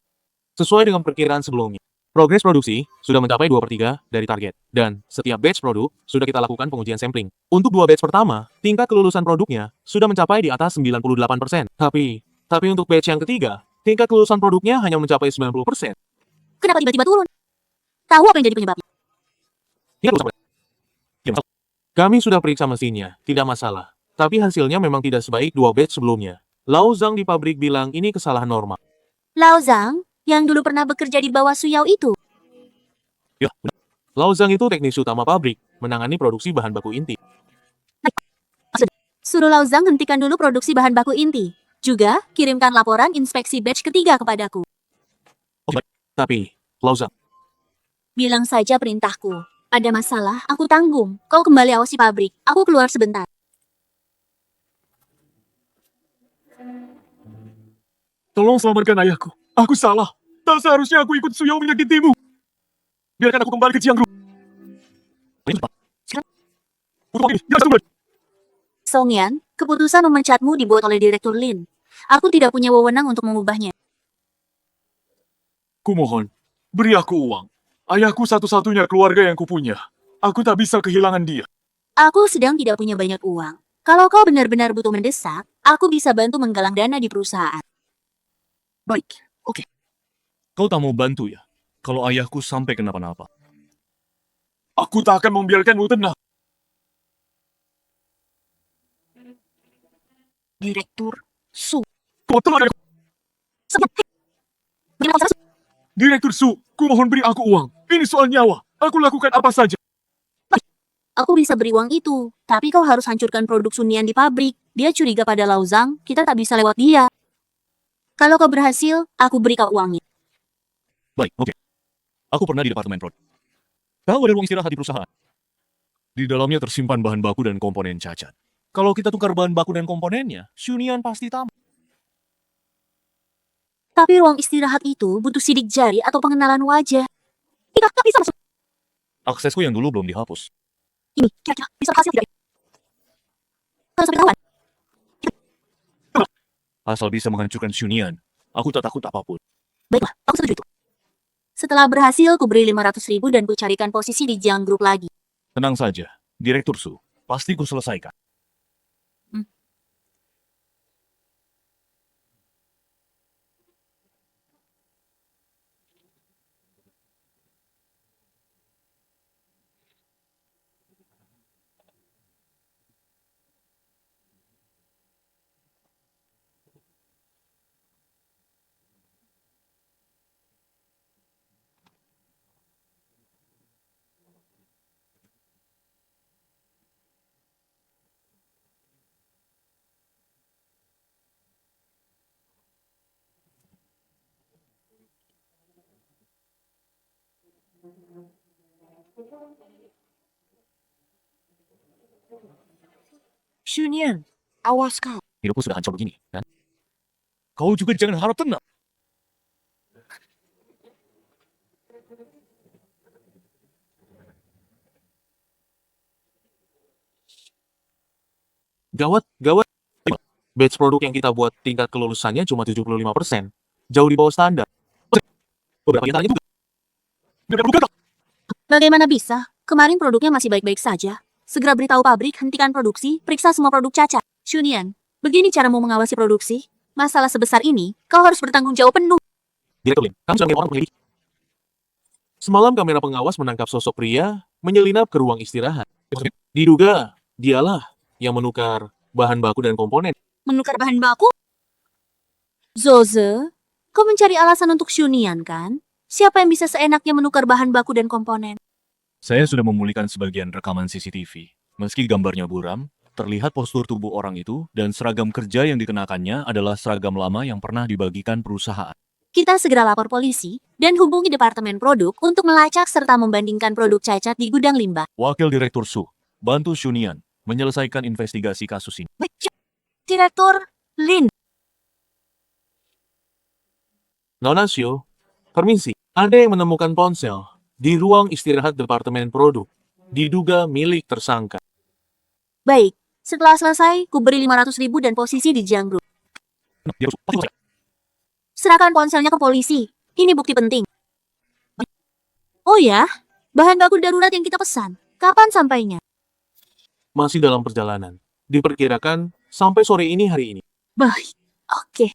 Sesuai dengan perkiraan sebelumnya, progres produksi sudah mencapai 2/3 dari target. Dan setiap batch produk sudah kita lakukan pengujian sampling. Untuk 2 batch pertama, tingkat kelulusan produknya sudah mencapai di atas 98%. Tapi untuk batch yang ketiga, tingkat kelulusan produknya hanya mencapai 90%. Kenapa tiba-tiba turun? Tahu apa yang jadi penyebabnya? Tingkat kelulusan Kami sudah periksa mesinnya, tidak masalah. Tapi hasilnya memang tidak sebaik 2 batch sebelumnya. Lao Zhang di pabrik bilang ini kesalahan normal. Laozang, yang dulu pernah bekerja di bawah Suyao itu. Ya, benar. Lao Zhang itu teknisi utama pabrik, menangani produksi bahan baku inti. Suruh Laozang hentikan dulu produksi bahan baku inti. Juga, kirimkan laporan inspeksi batch ketiga kepadaku. Tapi, Lao Zhang, Bilang saja perintahku. Ada masalah, aku tanggung. Kau kembali awasi pabrik. Aku keluar sebentar. Tolong selamatkan ayahku. Aku salah. Tak seharusnya aku ikut Suyao menyakitimu. Biarkan aku kembali ke Jiangru. Songyan, keputusan memencatmu dibuat oleh Direktur Lin. Aku tidak punya wewenang untuk mengubahnya. Kumohon, beri aku uang. Ayahku satu-satunya keluarga yang kupunya. Aku tak bisa kehilangan dia. Aku sedang tidak punya banyak uang. Kalau kau benar-benar butuh mendesak, aku bisa bantu menggalang dana di perusahaan. Baik, oke. Kau tak mau bantu ya? Kalau ayahku sampai kenapa-napa. Aku tak akan membiarkanmu tenang. Direktur Su. Kau telah ada... Direktur Su, kumohon beri aku uang. Ini soal nyawa. Aku lakukan apa saja. Aku bisa beri uang itu, tapi kau harus hancurkan produk Sunian di pabrik. Dia curiga pada Laozang, kita tak bisa lewat dia. Kalau kau berhasil, aku beri kau uangnya. Baik, oke. Aku pernah di departemen produk. Tahu ada ruang istirahat di perusahaan. Di dalamnya tersimpan bahan baku dan komponen cacat. Kalau kita tukar bahan baku dan komponennya, Shunian pasti tamat. Tapi ruang istirahat itu butuh sidik jari atau pengenalan wajah. Tidak bisa masuk. Aksesku yang dulu belum dihapus. Ini, kira-kira bisa berhasil tidak? Kalau sampai tahuan, Asal bisa menghancurkan Shunian, aku tak takut apapun. baiklah, aku setuju itu. Setelah berhasil, ku beri 500.000 dan ku carikan posisi di Jiang Group lagi. Tenang saja, Direktur Su. Pasti ku selesaikan. Shunian, awas kau. Hidupku sudah hancur begini, kan? Kau juga jangan harap tenang. gawat. Batch produk yang kita buat tingkat kelulusannya cuma 75%. Jauh di bawah standar. Beberapa diantaranya juga. Bagaimana bisa? Kemarin produknya masih baik-baik saja. Segera beritahu pabrik, hentikan produksi, periksa semua produk cacat. Shunian, begini caramu mengawasi produksi? Masalah sebesar ini, kau harus bertanggung jawab penuh. Direktur Lin, kami sedang orang penyelidik. Semalam kamera pengawas menangkap sosok pria menyelinap ke ruang istirahat. Diduga, dialah yang menukar bahan baku dan komponen. Menukar bahan baku? Zoze, kau mencari alasan untuk Shunian, kan? Siapa yang bisa seenaknya menukar bahan baku dan komponen? Saya sudah memulihkan sebagian rekaman CCTV. Meski gambarnya buram, terlihat postur tubuh orang itu dan seragam kerja yang dikenakannya adalah seragam lama yang pernah dibagikan perusahaan. Kita segera lapor polisi dan hubungi departemen produk untuk melacak serta membandingkan produk cacat di gudang limbah. Wakil Direktur Su, bantu Shunian menyelesaikan investigasi kasus ini. Direktur Lin, Nona Xiu, permisi. Ada yang menemukan ponsel di ruang istirahat departemen produk. Diduga milik tersangka. baik. Setelah selesai, ku beri 500.000 dan posisi di Jiang Group. Serahkan ponselnya ke polisi. Ini bukti penting. Oh ya, bahan baku darurat yang kita pesan. Kapan sampainya? Masih dalam perjalanan. Diperkirakan sampai sore ini hari ini. Baik. Oke.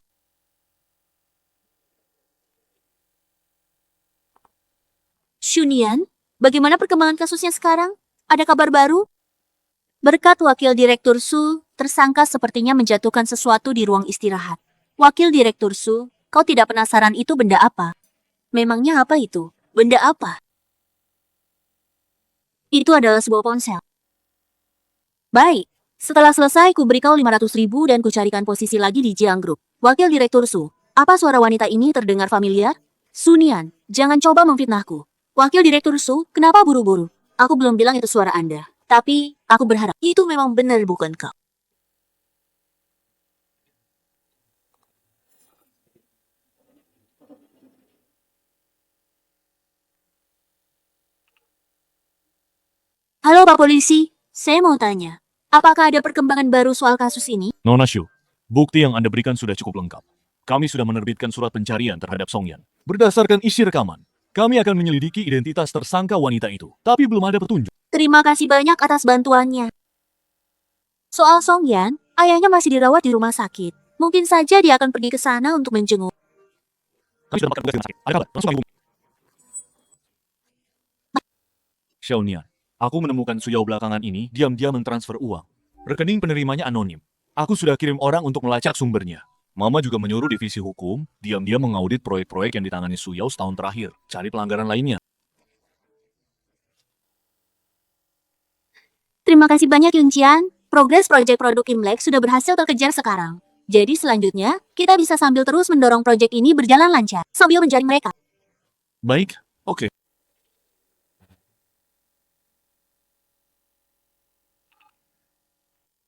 Shunian, bagaimana perkembangan kasusnya sekarang? Ada kabar baru? Berkat Wakil Direktur Su, tersangka sepertinya menjatuhkan sesuatu di ruang istirahat. Wakil Direktur Su, kau tidak penasaran itu benda apa? Memangnya apa itu? Benda apa? Itu adalah sebuah ponsel. Baik, setelah selesai ku beri kau 500.000 dan ku carikan posisi lagi di Jiang Group. Wakil Direktur Su, apa suara wanita ini terdengar familiar? Sunian, jangan coba memfitnahku. Wakil Direktur Su, kenapa buru-buru? Aku belum bilang itu suara Anda. Tapi, aku berharap itu memang benar bukan kau. Halo Pak Polisi, saya mau tanya. Apakah ada perkembangan baru soal kasus ini? Nona Shu, bukti yang Anda berikan sudah cukup lengkap. Kami sudah menerbitkan surat pencarian terhadap Songyan. Berdasarkan isi rekaman, kami akan menyelidiki identitas tersangka wanita itu. Tapi belum ada petunjuk. Terima kasih banyak atas bantuannya. Soal Songyan, ayahnya masih dirawat di rumah sakit. Mungkin saja dia akan pergi ke sana untuk menjenguk. Kami sudah mendapatkan tugas dengan sakit. Ada kabar, langsung kami hubungi. Xiaonian, aku menemukan Suyao belakangan ini diam-diam mentransfer uang. Rekening penerimanya anonim. Aku sudah kirim orang untuk melacak sumbernya. Mama juga menyuruh divisi hukum diam-diam mengaudit proyek-proyek yang ditangani Suyao setahun terakhir. Cari pelanggaran lainnya. Terima kasih banyak Yunjian. Progres proyek produk Imlek sudah berhasil terkejar sekarang. Jadi selanjutnya, kita bisa sambil terus mendorong proyek ini berjalan lancar, sambil menjaring mereka. Baik, oke.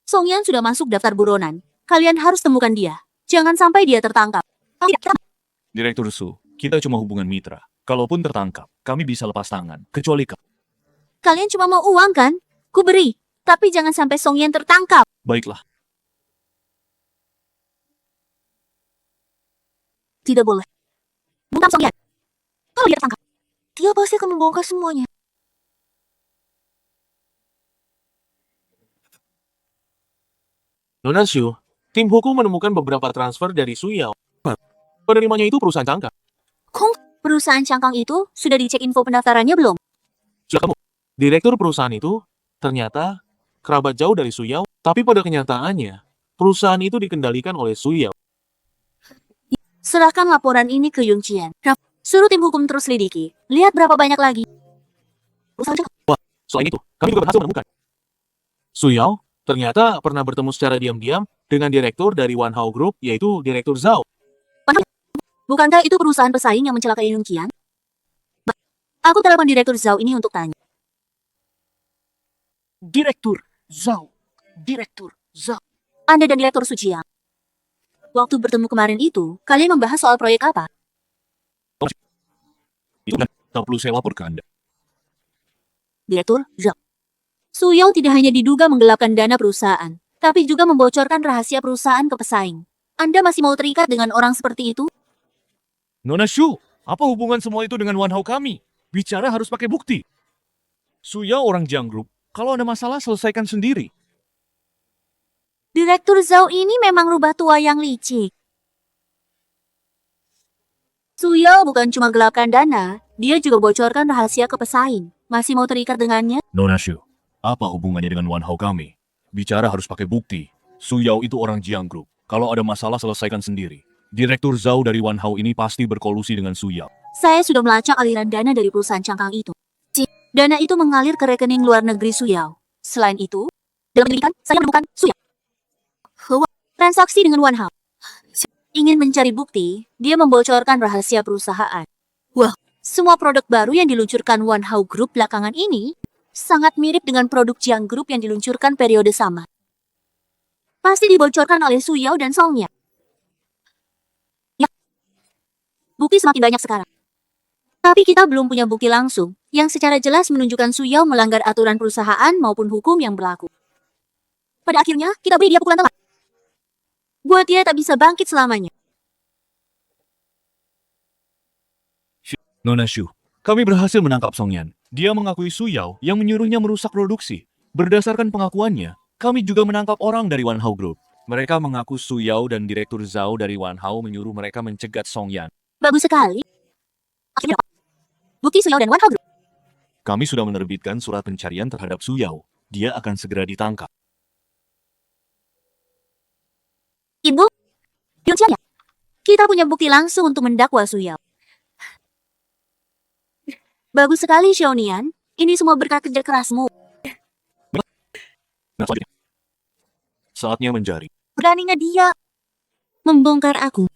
Songyan sudah masuk daftar buronan. Kalian harus temukan dia. Jangan sampai dia tertangkap. Direktur Su, kita cuma hubungan mitra. Kalaupun tertangkap, kami bisa lepas tangan. Kecuali kau. Kalian cuma mau uang kan? Ku beri. Tapi jangan sampai Songyan tertangkap. Baiklah. Tidak boleh. Bukan Songyan. Kalau dia tertangkap, dia pasti akan membongkar semuanya. Nona Xiu, tim hukum menemukan beberapa transfer dari Suyao. Penerimanya itu perusahaan cangkang. Kong, perusahaan cangkang itu sudah dicek info pendaftarannya belum? Sudah kamu. Direktur perusahaan itu ternyata kerabat jauh dari Suyao, tapi pada kenyataannya perusahaan itu dikendalikan oleh Suyao. Serahkan laporan ini ke Yunjian. Suruh tim hukum terus lidiki. Lihat berapa banyak lagi. Perusahaan cangkang. Selain itu, kami juga berhasil menemukan Suyao ternyata pernah bertemu secara diam-diam dengan direktur dari One Hao Group, yaitu Direktur Zhao. Bukankah itu perusahaan pesaing yang mencelakai Yunjian? Aku telepon Direktur Zhao ini untuk tanya. Direktur Zhao. Direktur Zhao. Anda dan Direktur Sujiang. Waktu bertemu kemarin itu, kalian membahas soal proyek apa? Itu tak perlu saya lapor ke Anda. Direktur Zhao. Suyao tidak hanya diduga menggelapkan dana perusahaan, tapi juga membocorkan rahasia perusahaan ke pesaing. Anda masih mau terikat dengan orang seperti itu? Nona Shu, apa hubungan semua itu dengan One Hao kami? Bicara harus pakai bukti. Suya orang Jiang Group, kalau ada masalah selesaikan sendiri. Direktur Zhao ini memang rubah tua yang licik. Suyao bukan cuma gelapkan dana, dia juga bocorkan rahasia ke pesaing. Masih mau terikat dengannya? Nona Shu, apa hubungannya dengan One Hao kami? Bicara harus pakai bukti. Suyao itu orang Jiang Group. Kalau ada masalah selesaikan sendiri. Direktur Zhao dari One Hao ini pasti berkolusi dengan Suyao. Saya sudah melacak aliran dana dari perusahaan cangkang itu. Dana itu mengalir ke rekening luar negeri Suyao. Selain itu, dalam penyelidikan, saya menemukan Suyao. Transaksi dengan One Hao. Ingin mencari bukti, dia membocorkan rahasia perusahaan. Wah. Semua produk baru yang diluncurkan One How Group belakangan ini sangat mirip dengan produk Jiang Group yang diluncurkan periode sama. Pasti dibocorkan oleh Su Yao dan Song Yan. Ya. Bukti semakin banyak sekarang. Tapi kita belum punya bukti langsung yang secara jelas menunjukkan Su Yao melanggar aturan perusahaan maupun hukum yang berlaku. Pada akhirnya, kita beri dia pukulan telak. Buat dia tak bisa bangkit selamanya. Nona Shu, kami berhasil menangkap Song Yan. Dia mengakui Su Yao yang menyuruhnya merusak produksi. Berdasarkan pengakuannya, kami juga menangkap orang dari One How Group. Mereka mengaku Su Yao dan Direktur Zhao dari One How menyuruh mereka mencegat Song Yan. Bagus sekali. Akhirnya apa? Bukti Su Yao dan One How Group. Kami sudah menerbitkan surat pencarian terhadap Su Yao. Dia akan segera ditangkap. Ibu, Yun Xian ya? Kita punya bukti langsung untuk mendakwa Su Yao. Bagus sekali, Xiaonian. Ini semua berkat kerja kerasmu. Nah, selanjutnya. Saatnya menjari. Beraninya dia membongkar aku.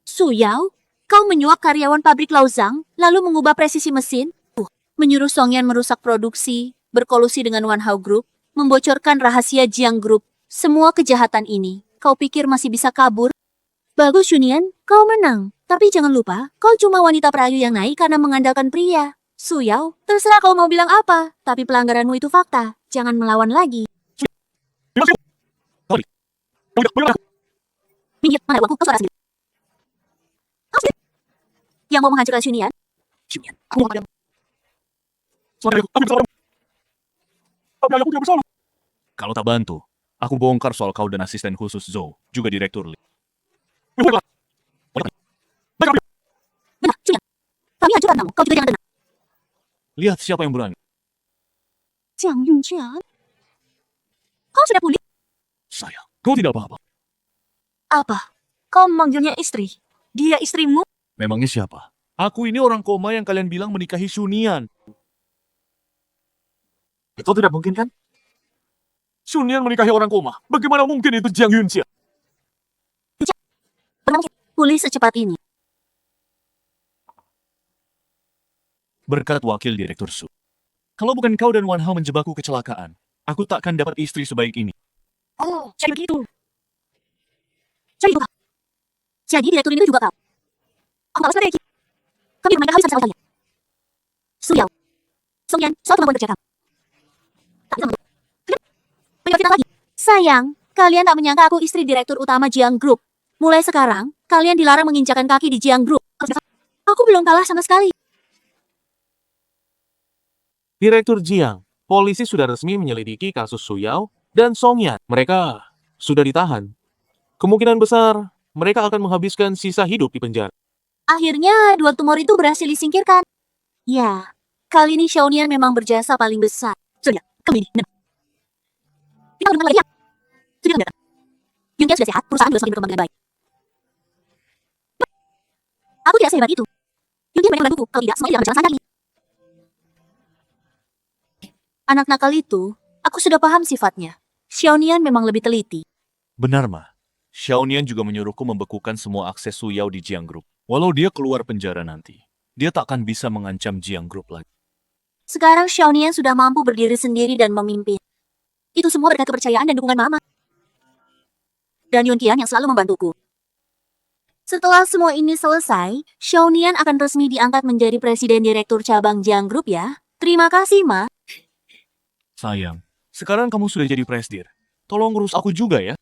Su Yao, kau menyuap karyawan pabrik Laozang, lalu mengubah presisi mesin, menyuruh Song Yan merusak produksi, berkolusi dengan One How Group, membocorkan rahasia Jiang Group. Semua kejahatan ini, kau pikir masih bisa kabur? Bagus, Yunian, kau menang. Tapi jangan lupa, kau cuma wanita perayu yang naik karena mengandalkan pria. Su Yao, terserah kau mau bilang apa, tapi pelanggaranmu itu fakta. Jangan melawan lagi. Minggir, mana uangku? Kau suara sendiri. Kau sendiri. Yang mau menghancurkan Yunian? Yunian, aku mau padamu. Kalau tak bantu, aku bongkar soal kau dan asisten khusus Zhou, juga Direktur Li. Benar, Yunian. Kami hancurkan kamu, kau juga jangan tenang. Lihat siapa yang berani. Jiang Yunqian. Kau sudah pulih? Sayang, kau tidak apa-apa. Apa? Kau memanggilnya istri? Dia istrimu? Memangnya siapa? Aku ini orang koma yang kalian bilang menikahi Shunian. Itu tidak mungkin kan? Shunian menikahi orang koma. Bagaimana mungkin itu Jiang Yunxia? Benar, pulih secepat ini. Berkat wakil Direktur Su. Kalau bukan kau dan Wan Hao menjebakku kecelakaan, aku takkan dapat istri sebaik ini. Oh, jadi begitu. Jadi bukan. Jadi direktur itu juga kau. Aku tak strategi. Kami bermain kehabisan sama kalian. Su Yao. Song Yan, soal kemampuan kerja kamu. Tak bisa menurut. Beri kita lagi. Sayang, kalian tak menyangka aku istri direktur utama Jiang Group. Mulai sekarang, kalian dilarang menginjakan kaki di Jiang Group. Aku belum kalah sama sekali. Direktur Jiang, polisi sudah resmi menyelidiki kasus Su Yao dan Song Yan. Mereka sudah ditahan. Kemungkinan besar, mereka akan menghabiskan sisa hidup di penjara. Akhirnya, dua tumor itu berhasil disingkirkan. Ya, kali ini Xiaonian memang berjasa paling besar. Sudah, kami ini. Kita udah lagi ya. Sudah datang. Yunqian sudah sehat, perusahaan juga semakin berkembang dengan baik. Aku tidak sehebat itu. Yunqian banyak membantuku, kalau tidak, semuanya tidak berjalan lagi. Anak nakal itu, aku sudah paham sifatnya. Xiaonian memang lebih teliti. Benar, Ma. Xiaonian juga menyuruhku membekukan semua akses Su Yao di Jiang Group. Walau dia keluar penjara nanti, dia tak akan bisa mengancam Jiang Group lagi. Sekarang Xiaonian sudah mampu berdiri sendiri dan memimpin. Itu semua berkat kepercayaan dan dukungan Mama. Dan Yunqian yang selalu membantuku. Setelah semua ini selesai, Xiaonian akan resmi diangkat menjadi Presiden Direktur Cabang Jiang Group ya. Terima kasih, Ma. Sayang, sekarang kamu sudah jadi presdir. Tolong urus aku juga ya.